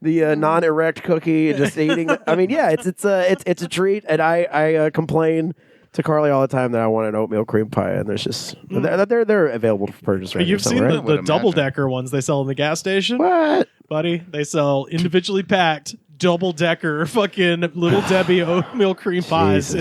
the non-erect cookie, and just eating. I mean, yeah, it's a treat, and I complain to Carly all the time that I want an oatmeal cream pie, and there's just they're available for purchase right now. You've seen the double-decker ones they sell in the gas station? What? Buddy, they sell individually packed double-decker fucking Little Debbie oatmeal cream pies,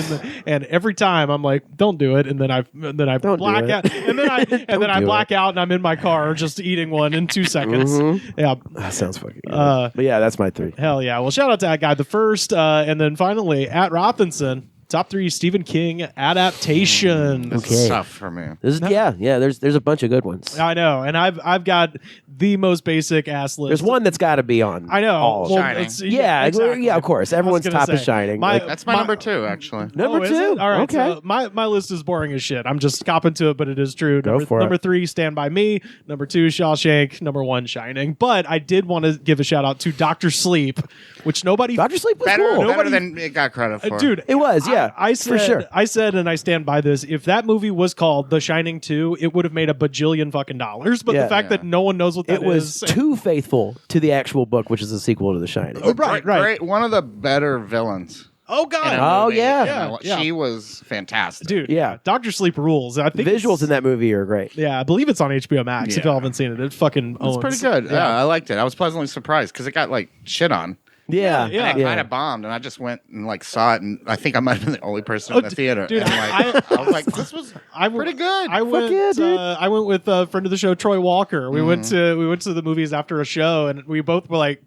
and every time I'm like, don't do it, and then I black out, and then I black out, and I'm in my car just eating one in 2 seconds. Mm-hmm. Yeah, that sounds fucking good. But yeah, that's my 3. Hell yeah! Well, shout out to that guy, the first, and then finally at Rothenson. Top 3 Stephen King adaptations. This is tough for me. There's a bunch of good ones. I know, and I've got the most basic ass list. There's one that's got to be on. I know. All. Well, Shining. Exactly. Of course. Everyone's top is Shining. That's my number 2, actually. Number 2. All right. Okay. So my list is boring as shit. I'm just copping to it, but it is true. Number 3, Stand By Me. Number 2, Shawshank. Number 1, Shining. But I did want to give a shout out to Dr. Sleep, which nobody. Dr. Sleep was better, cool. better than it got credit for. Dude, it was. Yeah, I said, for sure. I said, and I stand by this. If that movie was called The Shining 2, it would have made a bajillion fucking dollars. But the fact that no one knows what that is, it was too faithful to the actual book, which is a sequel to The Shining. Right. Great. One of the better villains. Oh god! Oh yeah. She was fantastic, dude. Yeah, Dr. Sleep rules. I think visuals in that movie are great. Yeah, I believe it's on HBO Max. If you haven't seen it, it fucking owns. It's pretty good. Yeah, I liked it. I was pleasantly surprised because it got like shit on. Yeah. And it kind of bombed, and I just went and like saw it, and I think I might have been the only person in the theater. Dude, and, like, I was like, this was pretty good. I went with a friend of the show, Troy Walker. We went to the movies after a show, and we both were like,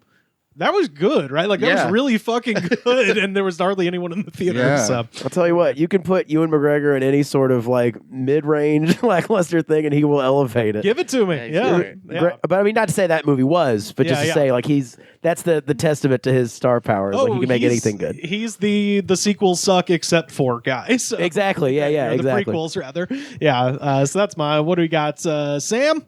That was good, right? Like that was really fucking good, and there was hardly anyone in the theater. Yeah. So. I'll tell you what, you can put Ewan McGregor in any sort of like mid-range lackluster thing, and he will elevate it. Give it to me. Yeah. But I mean, not to say that movie was, but just to say like that's the testament to his star power. Like he can make anything good. He's the sequels suck except for guy. So. Exactly. Yeah. Or Exactly. The prequels rather. Yeah. So that's my. What do we got, Sam?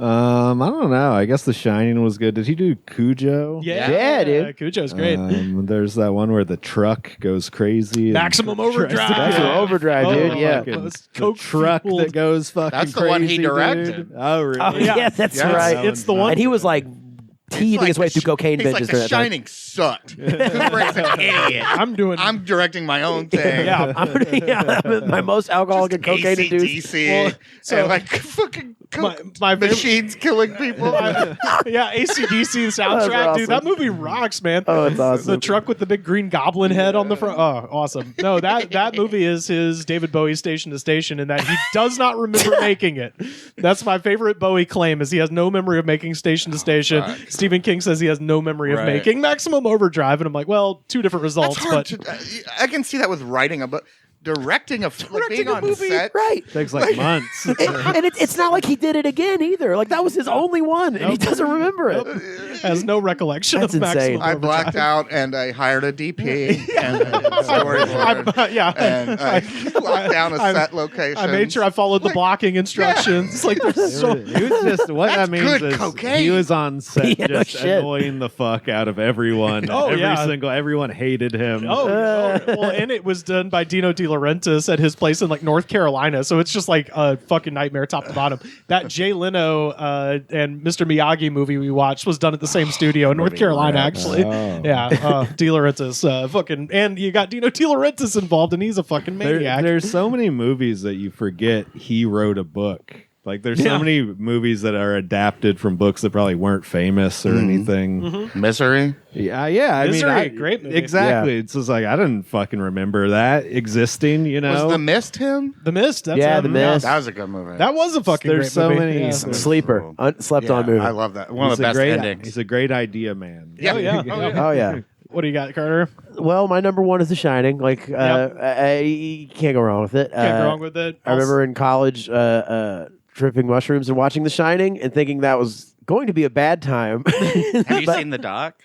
I don't know. I guess The Shining was good. Did he do Cujo? Yeah, dude. Cujo's great. There's that one where the truck goes crazy. Maximum Overdrive. Maximum Overdrive, dude. Yeah. The truck that goes fucking That's the crazy, one he directed. Dude. Oh, really? Oh, yeah, that's right. It's the one. And he was like teething his way through cocaine He's binges. like, The Shining sucked. Kubrick's an idiot. I'm directing my own thing. Yeah, I'm my most alcoholic and cocaine induced. AC/DC. And like fucking my machines killing people. AC/DC soundtrack, awesome. dude. That movie rocks, man. Oh, it's awesome. The truck with the big green goblin head on the front. Oh, awesome. No, that movie is his David Bowie Station to Station, in that he does not remember making it. That's my favorite Bowie claim, is he has no memory of making Station to Station. Stephen King says he has no memory of making Maximum Overdrive, and I'm like, well, two different results. That's hard I can see that with writing a book. Directing a being on movie, set, right? Takes like months. And it's not like he did it again either. Like that was his only one, and he doesn't remember it. Has no recollection That's of Maximum insane. I Overdrive. blacked out and I hired a DP and a storyboard. And I locked down a set location. I made sure I followed the blocking instructions. Like there's so He was just what that means good is cocaine. he was on set Yeah, no just shit. annoying the fuck out of everyone. Oh, yeah. Everyone hated him. well, and it was done by Dino De Laurentiis at his place in like North Carolina, so it's just like a fucking nightmare top to bottom. That Jay Leno and Mr. Miyagi movie we watched was done at the same studio in North Carolina, actually. Yeah, De Laurentiis, fucking, and you got Dino De Laurentiis involved, and he's a fucking maniac. There's so many movies that you forget he wrote a book. Like there's so many movies that are adapted from books that probably weren't famous or anything. Misery. Yeah. Misery, I mean, great movie. Exactly. It's just like I didn't fucking remember that existing. You know, Was The Mist him? The Mist. That's Yeah, him. The Mist. That was a good movie. That was a fucking There's great so movie. many Yeah. Sleeper, slept on movie. I love that. One of He's the a best great, endings. He's a great idea man. Yeah. Oh yeah. What do you got, Carter? Well, my number one is The Shining. Like, you can't go wrong with it. Can't go wrong with it. I remember in college tripping mushrooms and watching The Shining and thinking that was going to be a bad time. Have you seen the doc?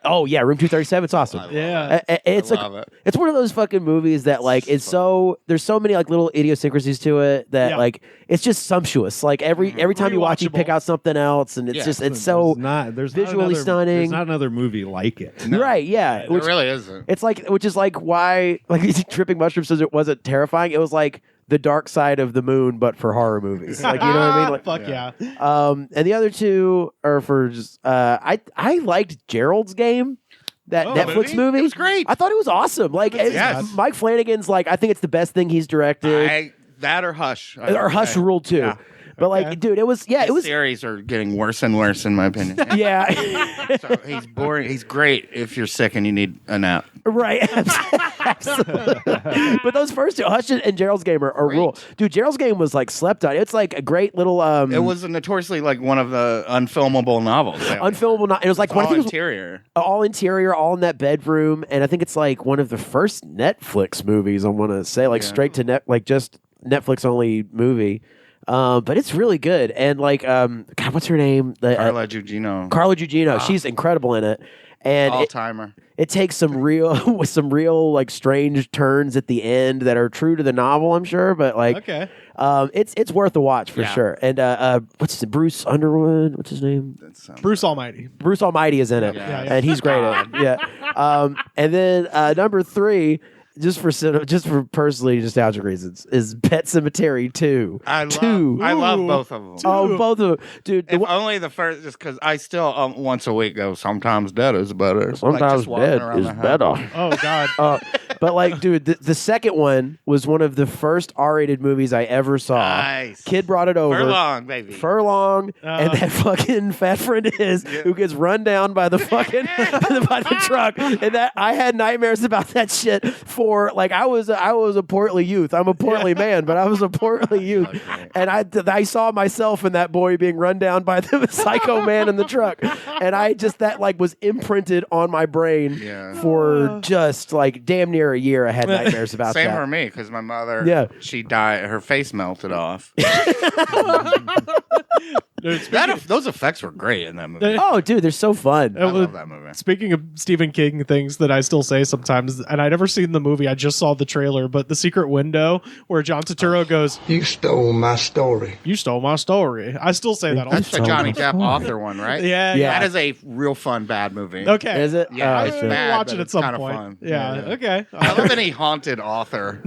Oh yeah, Room 237. It's awesome. Yeah, it's I like love it. it's one of those fucking movies that like is so there's so many like little idiosyncrasies to it that like it's just sumptuous. Like every time you watch, you pick out something else, and it's just it's so There's visually stunning. There's not another movie like it. Right? Yeah, There really isn't. It's like which is like why like tripping mushrooms says it wasn't terrifying. It was like the dark side of the moon, but for horror movies. Like, you know what I mean? Like, fuck yeah. And the other two are for just I liked Gerald's Game. That Netflix movie. It was great. I thought it was awesome. Like Mike Flanagan's like I think it's the best thing he's directed. That or Hush. Or Hush ruled too. Yeah. But like, dude, it was it was series are getting worse and worse in my opinion. Yeah. So he's boring. He's great if you're sick and you need a nap. Right. Absolutely. But those first two, Hush and Gerald's Game are rule. Dude, Gerald's Game was like slept on. It's like a great little It was notoriously like one of the unfilmable novels. Unfilmable. It was like all one interior. All interior, all in that bedroom, and I think it's like one of the first Netflix movies. I want to say, like straight to net, like just Netflix only movie. But it's really good, and like, God, what's her name? Carla Gugino. Carla Gugino. She's incredible in it, and all timer. It takes some real like strange turns at the end that are true to the novel, I'm sure, but like, it's worth a watch for sure. And what's his name? Bruce Underwood? What's his name? Bruce Almighty. Bruce Almighty is in it, and he's great at it. Yeah. And then number 3. Just for personally nostalgic reasons, is Pet Sematary 2. I love both of them. Oh, both of them, dude. If only the first, just because I still once a week go. Sometimes dead is better. Sometimes like just walking dead around is the house. better. Oh God. But like, dude, the second one was one of the first R-rated movies I ever saw. Nice. Kid brought it over. Furlong, baby. Furlong, and that fucking fat friend who gets run down by the fucking by the truck, and that I had nightmares about that shit for like I was a portly youth. I'm a portly man, but I was a portly youth, and I saw myself in that boy being run down by the psycho man in the truck, and I just that like was imprinted on my brain for just like damn near a year. I had nightmares about Same that. for me, because my mother, she died. Her face melted off. Those effects were great in that movie. Oh, dude, they're so fun. I love that movie. Speaking of Stephen King things that I still say sometimes, and I'd never seen the movie, I just saw the trailer, but The Secret Window, where John Turturro goes, "You stole my story. You stole my story." I still say that all the That's the time. Johnny Depp author one, right? Yeah. That is a real fun bad movie. Okay. Is it? Yeah, it's I'll bad, watch but it at it's some kind of point. fun. Yeah. Okay. I love any haunted author.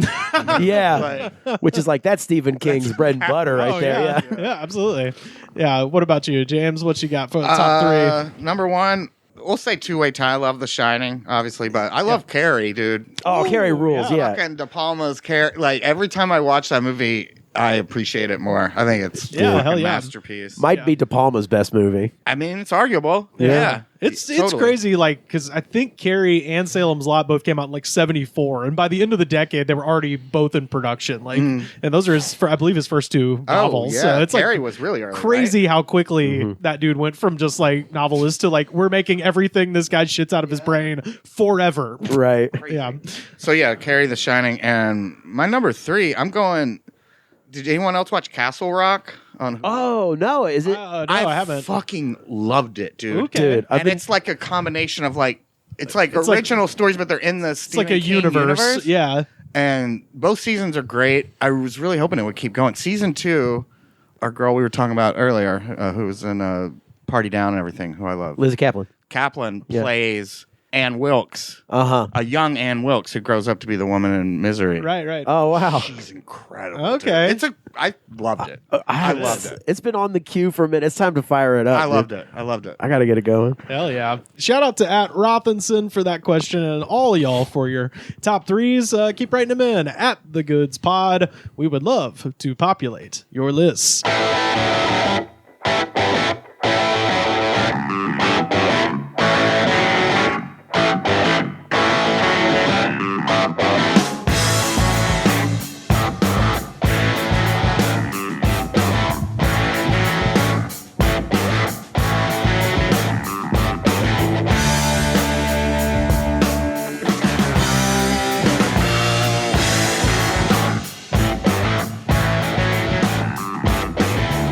Yeah, which is like that's Stephen King's bread and butter right there. Yeah. Yeah, absolutely. Yeah. What about you, James? What you got for the top three? Number one, we'll say two-way tie. I love The Shining, obviously, but I love Carrie, dude. Oh, Carrie rules. Yeah. Fucking De Palma's Carrie. Like every time I watch that movie, I appreciate it more. I think it's a masterpiece. Might be De Palma's best movie. I mean, it's arguable. Yeah. It's Totally. crazy, like, because I think Carrie and Salem's Lot both came out in like 74, and by the end of the decade, they were already both in production. Like, and those are I believe his first two novels. Oh, yeah. So it's Carrie like was really early, crazy how quickly that dude went from just like novelist to like we're making everything this guy shits out of his brain forever. Right. Yeah. So yeah, Carrie, The Shining, and my number three. I'm going. Did anyone else watch Castle Rock? Oh no, is it? No, I haven't. Fucking loved it, dude. Okay. Dude, And it's like a combination of like it's original stories, but they're in the It's like a Stephen King universe. Yeah. And both seasons are great. I was really hoping it would keep going. Season 2, our girl we were talking about earlier, who was in Party Down and everything, who I love, Lizzie Kaplan. Kaplan plays Ann Wilkes, a young Ann Wilkes who grows up to be the woman in Misery. Right. Oh wow, she's incredible. Okay, I loved it. I loved it. It's been on the queue for a minute. It's time to fire it up. I loved it. I got to get it going. Hell yeah. Shout out to @Rothinson for that question and all y'all for your top threes. Keep writing them in @TheGoodsPod. We would love to populate your lists.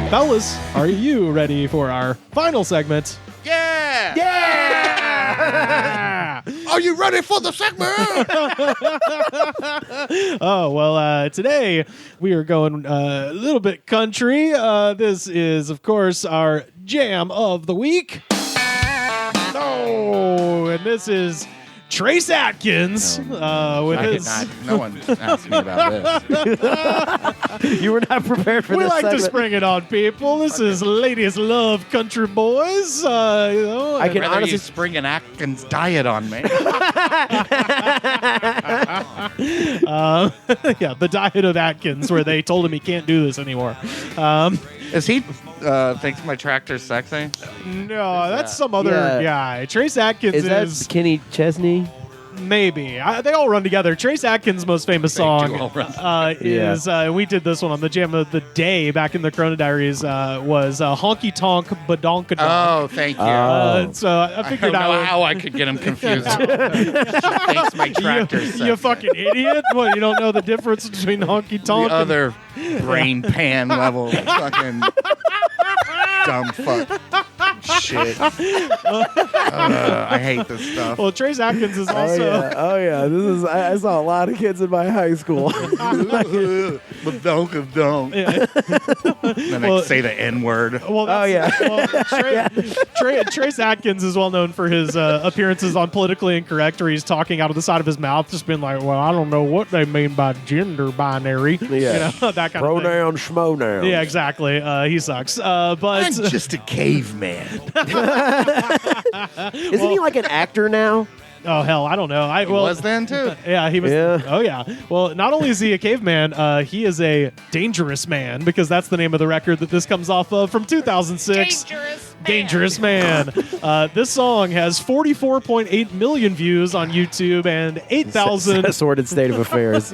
Fellas, are you ready for our final segment? Yeah! Yeah! Are you ready for the segment? Oh, well, today we are going a little bit country. This is, of course, our jam of the week. Oh, and this is Trace Atkins with his. No one asked me about this. You were not prepared for we this like segment. to spring it on people. This is Ladies Love Country Boys. I can honestly you spring an Atkins diet on me. Yeah, the diet of Atkins, where they told him he can't do this anymore. Is he thinks my tractor's sexy? No, that's some other guy. Trace Atkins is that Kenny Chesney? Maybe. They all run together. Trace Atkins' most famous song is, we did this one on the Jam of the Day back in the Corona Diaries, was Honky Tonk Badonkadonk. Oh, thank you. So I figured I don't know out how I could get him confused. She thinks my tractor's sexy. You fucking idiot. What, you don't know the difference between Honky Tonk The other brain pan level fucking dumb fuck shit. I hate this stuff. Well, Trace Atkins is also... Oh yeah. This is. I saw a lot of kids in my high school. Badonk. Then they say the N word. Well, Trace Atkins is well known for his appearances on Politically Incorrect, where he's talking out of the side of his mouth, just being like, "Well, I don't know what they mean by gender binary." Yeah, you know, that kind pronoun, of thing. schmonoun. Yeah, exactly. He sucks. But I'm just a caveman. Isn't he like an actor now? Oh hell, I don't know. He was then too. Yeah, he was. Yeah. Oh yeah. Well, not only is he a caveman, he is a dangerous man because that's the name of the record that this comes off of from 2006. Dangerous Man. This song has 44.8 million views on YouTube and 8,000. Sordid state of affairs.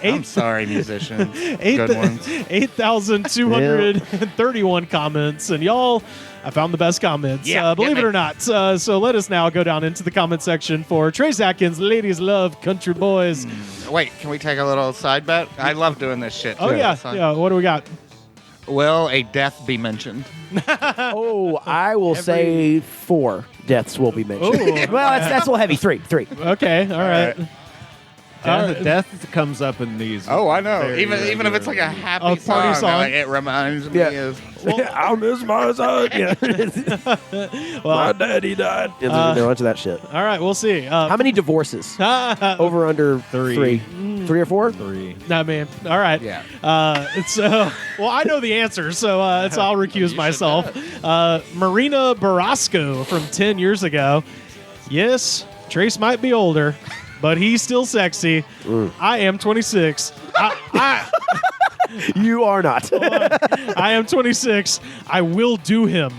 I'm sorry, musicians. Good ones. 8,231 comments, and y'all, I found the best comments. Yeah, believe it or not. So let us now go down into the comment section for Trace Atkins, Ladies Love Country Boys. Wait, can we take a little side bet? I love doing this shit. Oh too. yeah, It's fun. yeah. What do we got? Will a death be mentioned? Oh, I will say 4 deaths will be mentioned. Ooh. Well, that's a little heavy. 3. Okay, all right. Death comes up in these. Oh, I know. very Even if it's like a happy A party song. like, it reminds me of. I miss my son. Yeah. My daddy died. Yeah, there's a bunch of that shit. All right, we'll see. How many divorces? Over under 3. 3 or 4? 3. Nah, man. All right. Yeah. Well, I know the answer, so I'll recuse myself. Marina Barasco from 10 years ago. Yes, Trace might be older, but he's still sexy. I am 26. You are not. I am 26. I will do him.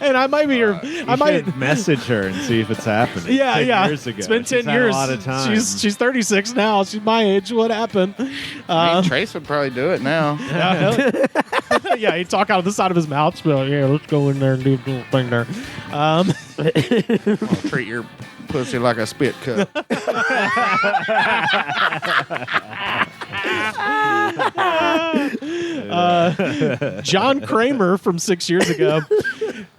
And I might be here. I might message her and see if it's happening. Yeah, 10 yeah. years ago. It's been 10 She's had years. A lot of time. She's 36 now. She's my age. What happened? I mean, Trace would probably do it now. Yeah, he'd talk out of the side of his mouth. Just be like, yeah, let's go in there and do the thing there. I'll treat your pussy like a spit cup. John Kramer from 6 years ago.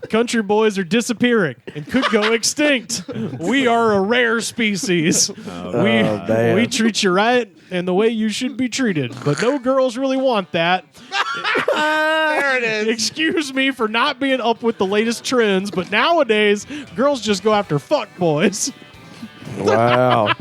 Country boys are disappearing and could go extinct. We are a rare species. We treat you right and the way you should be treated, but no girls really want that. There it is. Excuse me for not being up with the latest trends, but nowadays girls just go after fuck boys. Wow.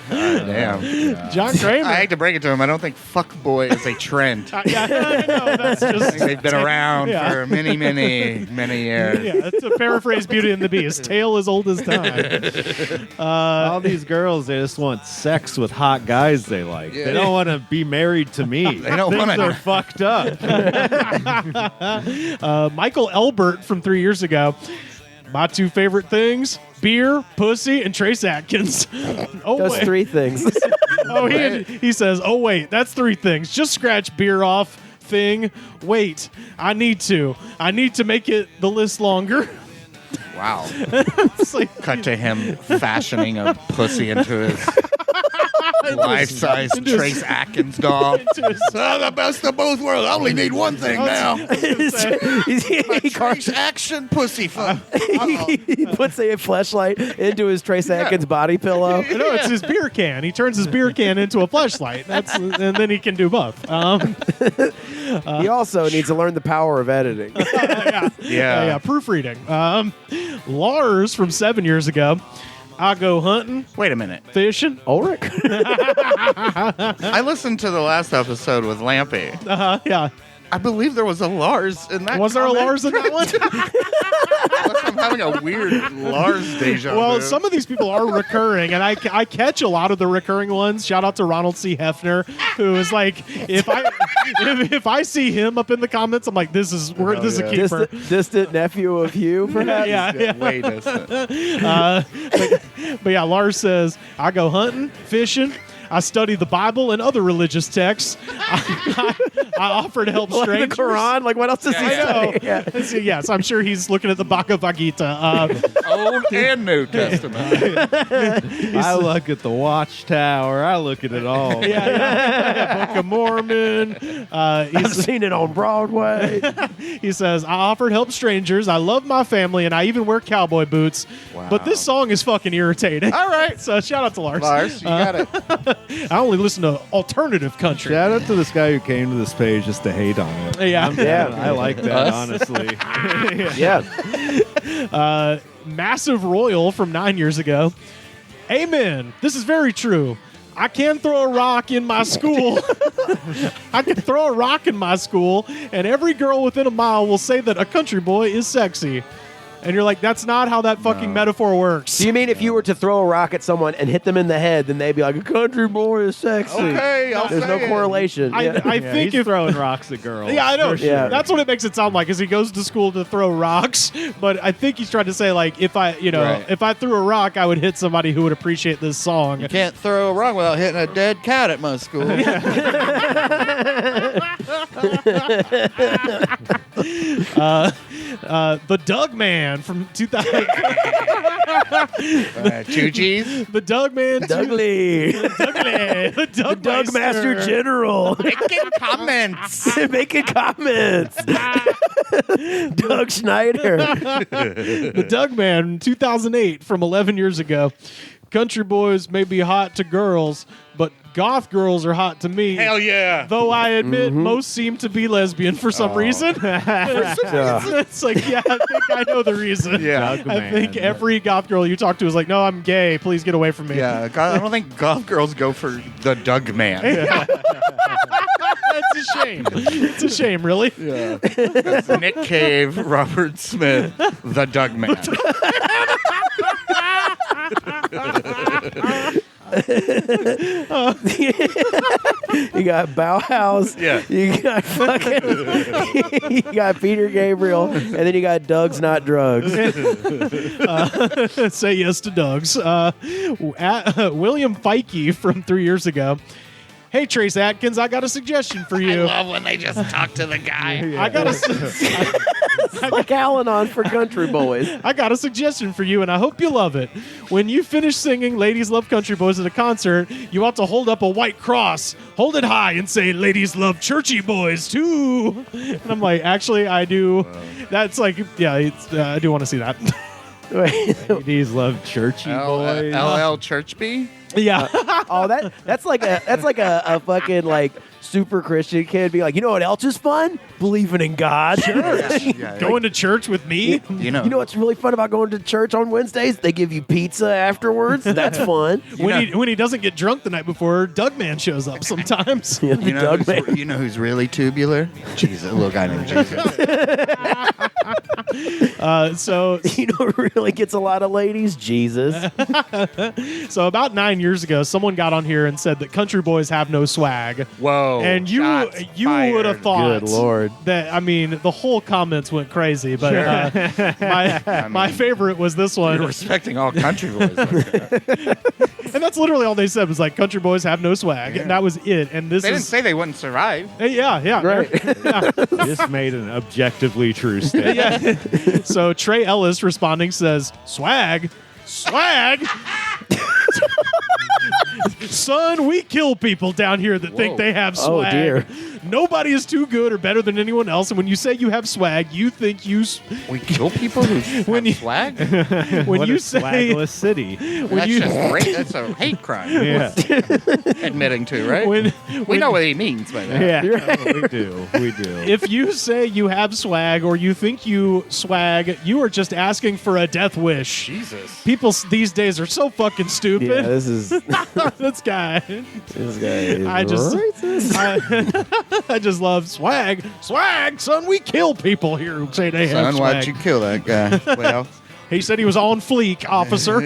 Damn. John Kramer. I hate to break it to him. I don't think fuck boy is a trend. Yeah, I know. That's I just think they've been around Yeah. for many years. Yeah, it's a paraphrase Beauty and the Beast. Tale as old as time. All these girls, they just want sex with hot guys they like. Yeah. They don't want to be married to me. They don't Things wanna- are fucked up. Michael Elbert from 3 years ago. My 2 favorite things: beer, pussy, and Trace Atkins. Oh, Those wait. 3 things. Oh, he says, oh, wait, that's 3 things. Just scratch beer off thing. Wait, I need to make it the list longer. Wow. It's like, Cut to him fashioning a pussy into his life-size into his- Trace Atkins doll. The best of both worlds. I only need one thing now. he Trace action pussy fuck. he puts a fleshlight into his Trace Atkins body pillow. No, it's his beer can. He turns his beer can into a fleshlight. And then he can do both. He also needs to learn the power of editing. Yeah, proofreading. Lars from 7 years ago. I go hunting. Wait a minute. Fishing. Ulrich. I listened to the last episode with Lampy. Yeah. I believe there was a Lars in that. Was there a comment. Lars in that one? Unless I'm having a weird Lars deja vu. Well, some of these people are recurring, and I catch a lot of the recurring ones. Shout out to Ronald C. Hefner, who is like, if I see him up in the comments, I'm like, this is a keeper. Distant nephew of Hugh, perhaps? Yeah. Way distant. But yeah, Lars says, I go hunting, fishing. I study the Bible and other religious texts. I offer to help Like strangers. the Quran? Like, what else does he I know. say? Yeah. So, yes, I'm sure he's looking at the Bhagavad Gita. Old and New Testament. I look at the Watchtower. I look at it all. Book of Mormon. I've seen it on Broadway. He says, I offer to help strangers. I love my family, and I even wear cowboy boots. Wow. But this song is fucking irritating. All right. So shout out to Lars. Lars, you got it. I only listen to alternative country. Shout out to this guy who came to this page just to hate on it. Yeah. I like that, honestly. Yeah. Massive Royal from 9 years ago. Amen. This is very true. I can throw a rock in my school. I can throw a rock in my school, and every girl within a mile will say that a country boy is sexy. And you're like, that's not how that fucking metaphor works. Do you mean if you were to throw a rock at someone and hit them in the head, then they'd be like, a country boy is sexy? Okay, There's no correlation. I think he's if throwing rocks at girls. Yeah, I know. For sure. That's what it makes it sound like. Is he goes to school to throw rocks? But I think he's trying to say like, if I threw a rock, I would hit somebody who would appreciate this song. You can't throw a rock without hitting a dead cat at my school. The Doug Man from 2000. Two G's. The Doug Man. Dougly. The Doug Master General. Making comments. Making comments. Doug Schneider. The Doug Man, 2008, from 11 years ago. Country boys may be hot to girls, but goth girls are hot to me. Hell yeah. Though I admit most seem to be lesbian for some reason. It's like, yeah, I think I know the reason. Yeah. I think every goth girl you talk to is like, no, I'm gay. Please get away from me. Yeah, I don't think goth girls go for the Doug Man. It's a shame. It's a shame, really. Yeah. It's Nick Cave, Robert Smith, the Doug Man. You got Bauhaus. Yeah. You got fucking. You got Peter Gabriel, and then you got Doug's Not Drugs. Say yes to Doug's. William Feige from 3 years ago. Hey, Trace Atkins, I got a suggestion for you. I love when they just talk to the guy. I got a. It's like Al-Anon for country boys. I got a suggestion for you, and I hope you love it. When you finish singing Ladies Love Country Boys at a concert, you ought to hold up a white cross, hold it high, and say, Ladies Love Churchy Boys, too. And I'm like, actually, I do. Wow. That's like, yeah, I do want to see that. Ladies Love Churchy Boys. LL Churchby? Yeah. That's like a fucking like super Christian kid be like, you know what else is fun? Believing in God. Church. Going to church with me. You know what's really fun about going to church on Wednesdays? They give you pizza afterwards. That's fun. When he doesn't get drunk the night before, Doug Man shows up sometimes. You know who's really tubular? Jesus, a little guy named Jesus. So you know who really gets a lot of ladies? Jesus. So about 9 years ago, someone got on here and said that country boys have no swag. Whoa. And you would have thought, good Lord, that, I mean, the whole comments went crazy, but my favorite was this one. You're respecting all country boys. Like that. And that's literally all they said was like, country boys have no swag. Yeah. And that was it. And this they didn't say they wouldn't survive. Yeah. Right. Yeah. This made an objectively true statement. Yeah. So Trey Ellis responding says, swag? Son, we kill people down here that think they have swag. Oh, dear. Nobody is too good or better than anyone else. And when you say you have swag, you think we kill people who have swag? When what you a say swagless city. That's a hate crime. Yeah. Admitting to, right? We know what he means by that. Yeah. We do. If you say you have swag or you think you swag, you are just asking for a death wish. Jesus. People these days are so fucking stupid. Yeah, this is this guy. This guy is racist. I just love swag. Swag, son. We kill people here who say they have swag. Why'd you kill that guy? Well, he said he was on fleek, officer.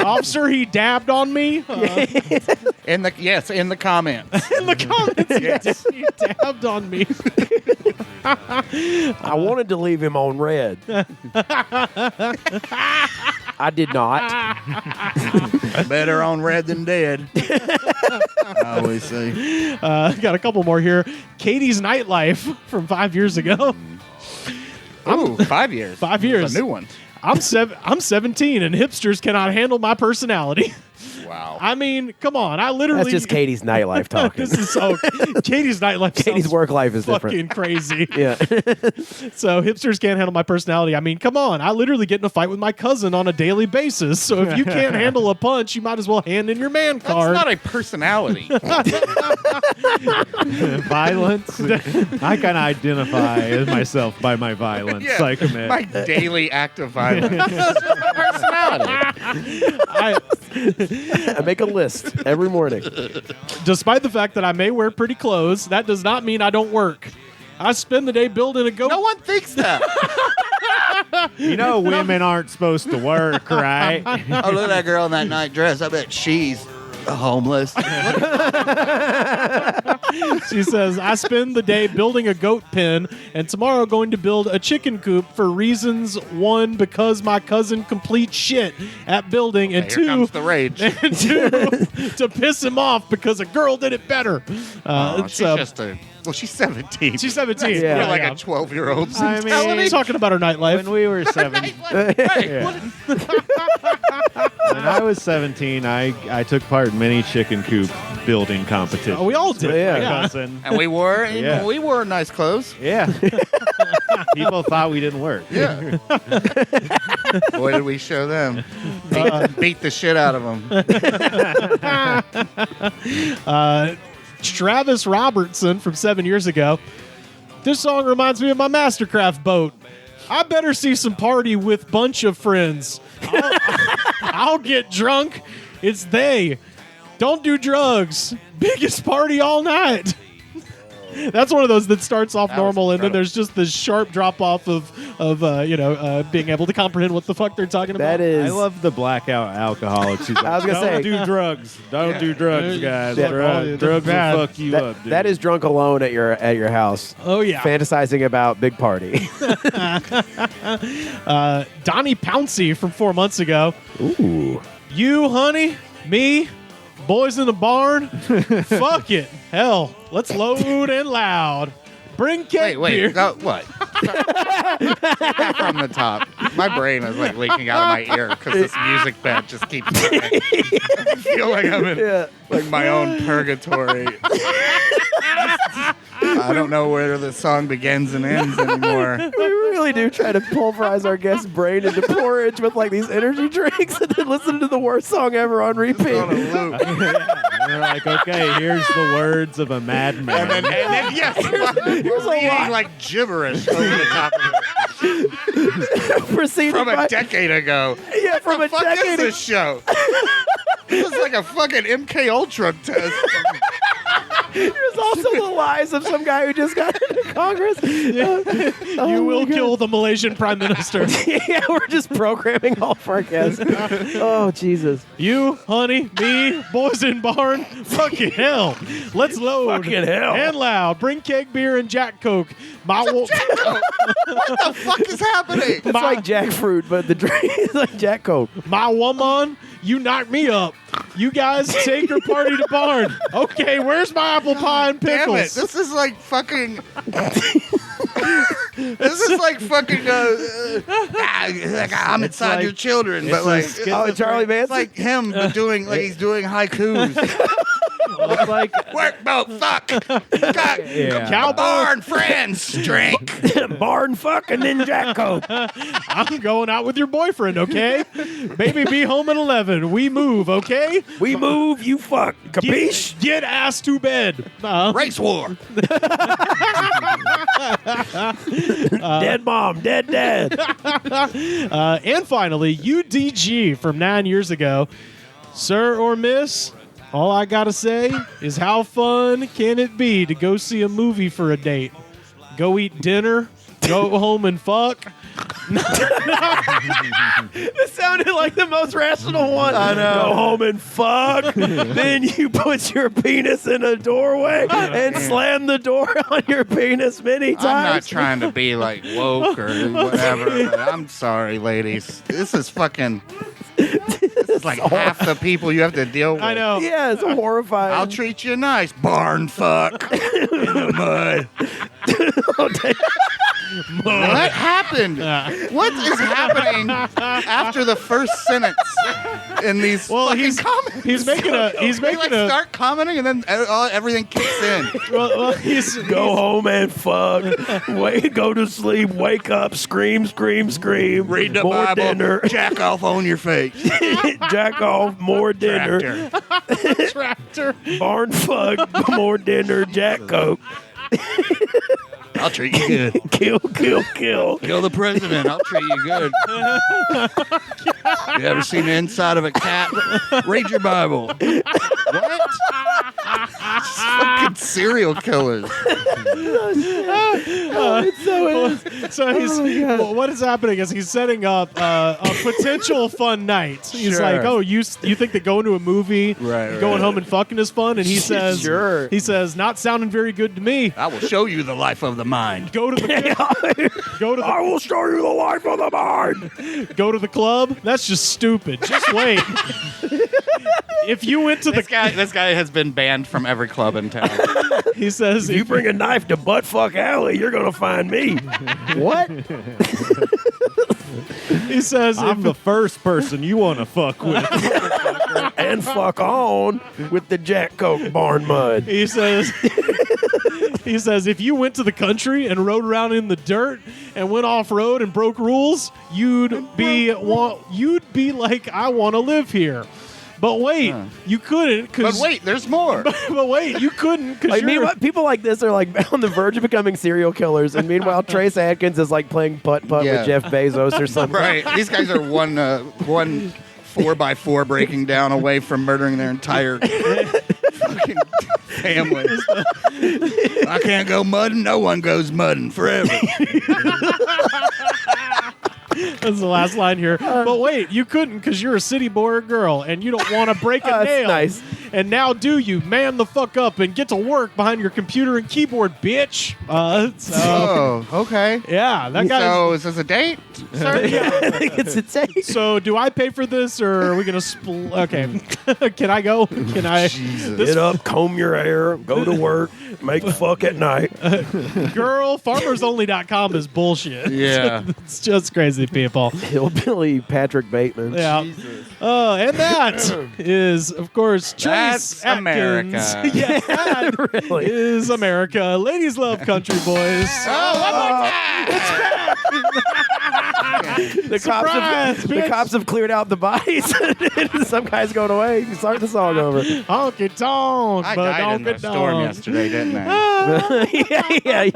Officer, he dabbed on me. In the comments. In the comments, yes. He dabbed on me. I wanted to leave him on red. I did not. Better on red than dead. I always say. Got a couple more here. Katie's Nightlife from 5 years ago. Ooh, 5 years. 5 years. That's a new one. I'm 17 and hipsters cannot handle my personality. Wow. I mean, come on. I literally. That's just Katie's nightlife talking. This is so. Katie's nightlife. Katie's work life is fucking different. Crazy. Yeah. So hipsters can't handle my personality. I mean, come on. I literally get in a fight with my cousin on a daily basis. So if you can't handle a punch, you might as well hand in your man card. That's not a personality. Violence. I can identify myself by my violence. Yeah, I commit. my daily act of violence. It's just a personality. I make a list every morning. Despite the fact that I may wear pretty clothes, that does not mean I don't work. I spend the day building a goat. No one thinks that. You know, women aren't supposed to work, right? Oh, look at that girl in that night dress. I bet she's homeless. She says, I spend the day building a goat pen, and tomorrow going to build a chicken coop for reasons: one, because my cousin completes shit at building, and Here two, comes the rage. and two, to piss him off because a girl did it better. She's just a... Well, she's 17. She's 17. You're Yeah, like yeah. a 12-year-old. I mean, Talking about her nightlife. when we were 17, when I was 17, I took part in many chicken coop building competitions. Oh, we all did. Yeah. Cousin. And we wore Yeah. we wore nice clothes. Yeah. People thought we didn't work. Yeah. Boy, did we show them. Beat the shit out of them. Travis Robertson from 7 years ago. This song reminds me of my Mastercraft boat. I better see some party with bunch of friends. I'll get drunk. It's they. Don't do drugs. Biggest party all night. That's one of those that starts off normal, and then there's just this sharp drop off of being able to comprehend what the fuck they're talking about. That is. I love the blackout alcoholics. Who's like, I was gonna say- don't do drugs. Don't do drugs, guys. Yeah. Drugs Bad. will fuck you up, dude. That is drunk alone at your house. Oh yeah. Fantasizing about big party. Donnie Pouncey from 4 months ago. Ooh. You, honey, me, boys in the barn. Fuck it. Hell, let's load and loud. Bring cake beer. Go, what? From the top. My brain is like leaking out of my ear because this music bed just keeps playing. I feel like I'm in like my own purgatory. I don't know where the song begins and ends anymore. We really do try to pulverize our guest's brain into porridge with like these energy drinks and then listen to the worst song ever on repeat. On a loop. They're like, okay, here's the words of a madman. And then yes, Here's a reading lot. like gibberish over the top of it. Proceeded From a by- decade ago. Yeah, from What a the fuck decade is this show? This is like a fucking MK Ultra test. There's also the lies of some guy who just got into Congress. You will kill the Malaysian Prime Minister. Yeah, we're just programming all of our guests. Oh, Jesus. You, honey, me, boys in barn. Fucking hell. Let's load. Fucking hell. And loud. Bring keg beer and Jack Coke. My What the fuck is happening? It's like jackfruit, but the drink is like Jack Coke. My woman, you knock me up. You guys take her party to barn. Okay, where's my apple pie and Damn it. pickles? This is like fucking... This is like fucking... like I'm It's inside like- your children, it's but like... Oh, Charlie Manson? It's like him, but doing... Like he's doing haikus. It's like, Work boat, fuck. yeah. Barn friends, drink. Barn fuck and then Jack Coke. I'm going out with your boyfriend, okay? Baby, be home at 11. We move, okay? We move, you fuck. Capiche? Get ass to bed. Race war. Dead mom, dead dad. And finally, UDG from 9 years ago. Sir or miss, all I gotta say is how fun can it be to go see a movie for a date? Go eat dinner, go home and fuck. This sounded like the most rational one. I know. Go home and fuck. Then you put your penis in a doorway and slam the door on your penis many times. I'm not trying to be like woke or whatever, but I'm sorry, ladies. This is fucking... This is like half the people you have to deal with. I know. Yeah, it's horrifying. I'll treat you nice. Barn fuck in the mud. What happened? What is happening after the first sentence in these fucking comments? He's making a. He's They making like a. start commenting and then everything kicks in. Well, he's Go home and fuck. Go to sleep. Wake up. Scream, scream, scream. Read the more Bible. dinner. Jack off on your face. Jack off. More dinner. Tractor. tractor. Barn fuck. More dinner. Jack Coke. I'll treat you good. Kill. Kill the president. I'll treat you good. You ever seen the inside of a cat? Read your Bible. What? Fucking serial killers. What is happening is he's setting up a potential fun night. He's Sure. like, "Oh, you think that going to a movie, going home and fucking is fun?" And he says, Sure. He says, "Not sounding very good to me." I will show you the life of the mind. Go to the I will show you the life of the mind. Go to the club. That's just stupid. Just wait. If you went to This guy has been banned from every club in town. he says, If you bring a knife to Buttfuck Alley, you're gonna find me. What? he says, I'm the first person you want to fuck with. And fuck on with the Jack Coke barn mud. He says, if you went to the country and rode around in the dirt and went off road and broke rules, you'd be like, I want to live here. But wait, you couldn't. But wait, there's more. But wait, you couldn't. Like, meanwhile, people like this are like on the verge of becoming serial killers, and meanwhile, Trace Adkins is like playing putt-putt with Jeff Bezos or something. Right. These guys are one 4x4 breaking down away from murdering their entire fucking family. I can't go mudding. No one goes mudding forever. That's the last line here. But wait, you couldn't because you're a city boy or girl and you don't want to break a nail. Nice. And now do you man the fuck up and get to work behind your computer and keyboard, bitch? Okay. Yeah, that guy. So is this a date, sir? I think it's a take. So do I pay for this or are we gonna split? Okay, can I go? Can I? Get up, comb your hair, go to work, make fuck at night. Girl, farmersonly.com is bullshit. Yeah. It's just crazy people. Hillbilly Patrick Bateman. Yeah. And that is, of course, Trace That's America. Atkins. Yes, that Really? is America. Ladies love country boys. The cops have cleared out the bodies. Some guy's going away. You can start the song over. Honky tonk, I but died in the honky storm tonk. yesterday, didn't I? yeah.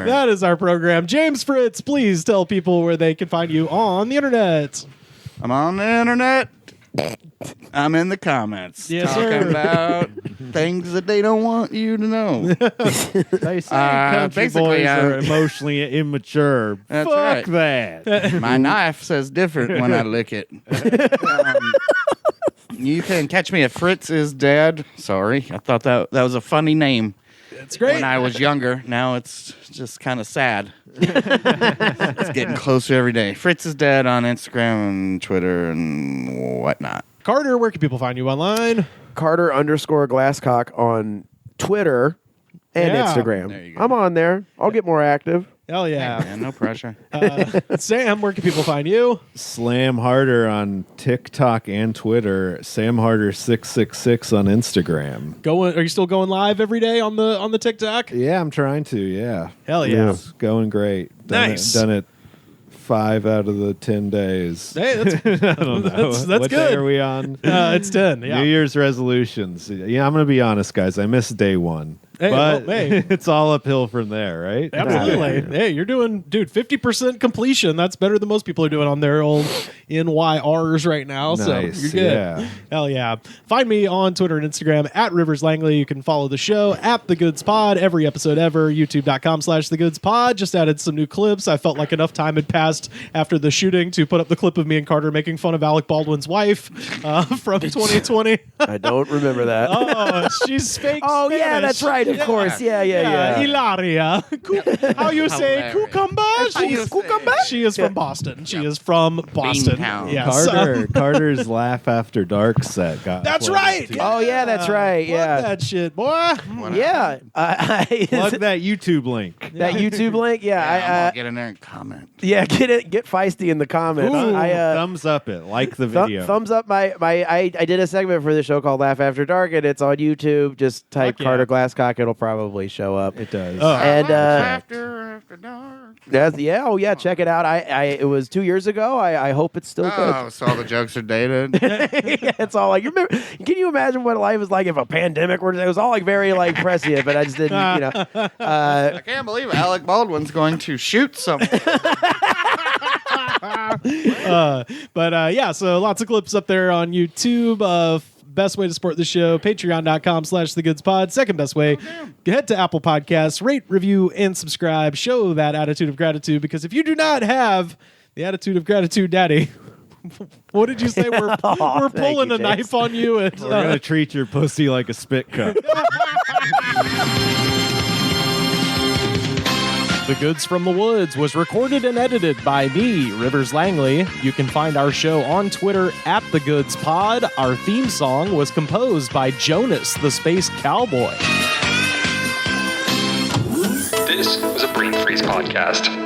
That is our program. James Fritz, please tell people where they can find you on the internet. I'm on the internet. I'm in the comments. Yes, talking sir. about things that they don't want you to know. They say country basically, boys are emotionally immature. That's Fuck right. that. My knife says different when I lick it. You can catch me at Fritz is Dead. Sorry, I thought that was a funny name. It's great. When I was younger. Now it's just kind of sad. It's getting closer every day. Fritz is Dead on Instagram and Twitter and whatnot. Carter, where can people find you online? Carter_Glasscock on Twitter and Yeah. Instagram. There you go. I'm on there. I'll get more active. Hell yeah. Man, no pressure. Sam, where can people find you? Slam Harder on TikTok and Twitter. Sam Harder 666 on Instagram. Are you still going live every day on the TikTok? Yeah, I'm trying to. Yeah. Hell yeah. It's going great. Nice. Done it 5 out of the 10 days. Hey, that's I don't know. that's What good. day are we on? It's 10. Yeah. New Year's resolutions. Yeah, I'm going to be honest, guys. I missed day 1. Hey, but well, hey. it's all uphill from there, right? Absolutely. Hey, you're doing, 50% completion. That's better than most people are doing on their old NYRs right now. Nice, So you're good. yeah. Hell yeah. Find me on Twitter and Instagram at Rivers Langley. You can follow the show at The Goods Pod, every episode ever, youtube.com/TheGoodsPod. Just added some new clips. I felt like enough time had passed after the shooting to put up the clip of me and Carter making fun of Alec Baldwin's wife from 2020. I don't remember that. Oh, she's fake Oh, yeah, Spanish. that's right. Of course. Yeah. Hilaria. How you say Hilarious. cucumber? She is from Boston. She is from Boston. Beantown. Yes. Carter's Laugh After Dark set got That's played right. too. Oh, yeah, that's right. Plug Yeah. that shit, boy. Yeah. Plug that YouTube link. That YouTube link. I'm Yeah. gonna get in there and comment. Yeah. Get feisty in the comments. Ooh, I thumbs up it. Like the video. thumbs up I did a segment for the show called Laugh After Dark, and it's on YouTube. Just type Fuck yeah. Carter Glasscock. It'll probably show up. It does. And After after dark. Check it out. It was 2 years ago. I hope it's still good. So all the jokes are dated. It's all like, remember, can you imagine what life was like if a pandemic were? It was all like very like prescient, but I just didn't, I can't believe Alec Baldwin's going to shoot someone. So lots of clips up there on YouTube. Best way to support the show, patreon.com/thegoodspod. Second best way, head to Apple Podcasts, rate, review, and subscribe. Show that attitude of gratitude, because if you do not have the attitude of gratitude, Daddy, what did you say? We're pulling a knife on you. And, we're going to treat your pussy like a spit cup. The Goods from the Woods was recorded and edited by me, Rivers Langley. You can find our show on Twitter @TheGoodsPod. Our theme song was composed by Jonas, the Space Cowboy. This was a Brain Freeze podcast.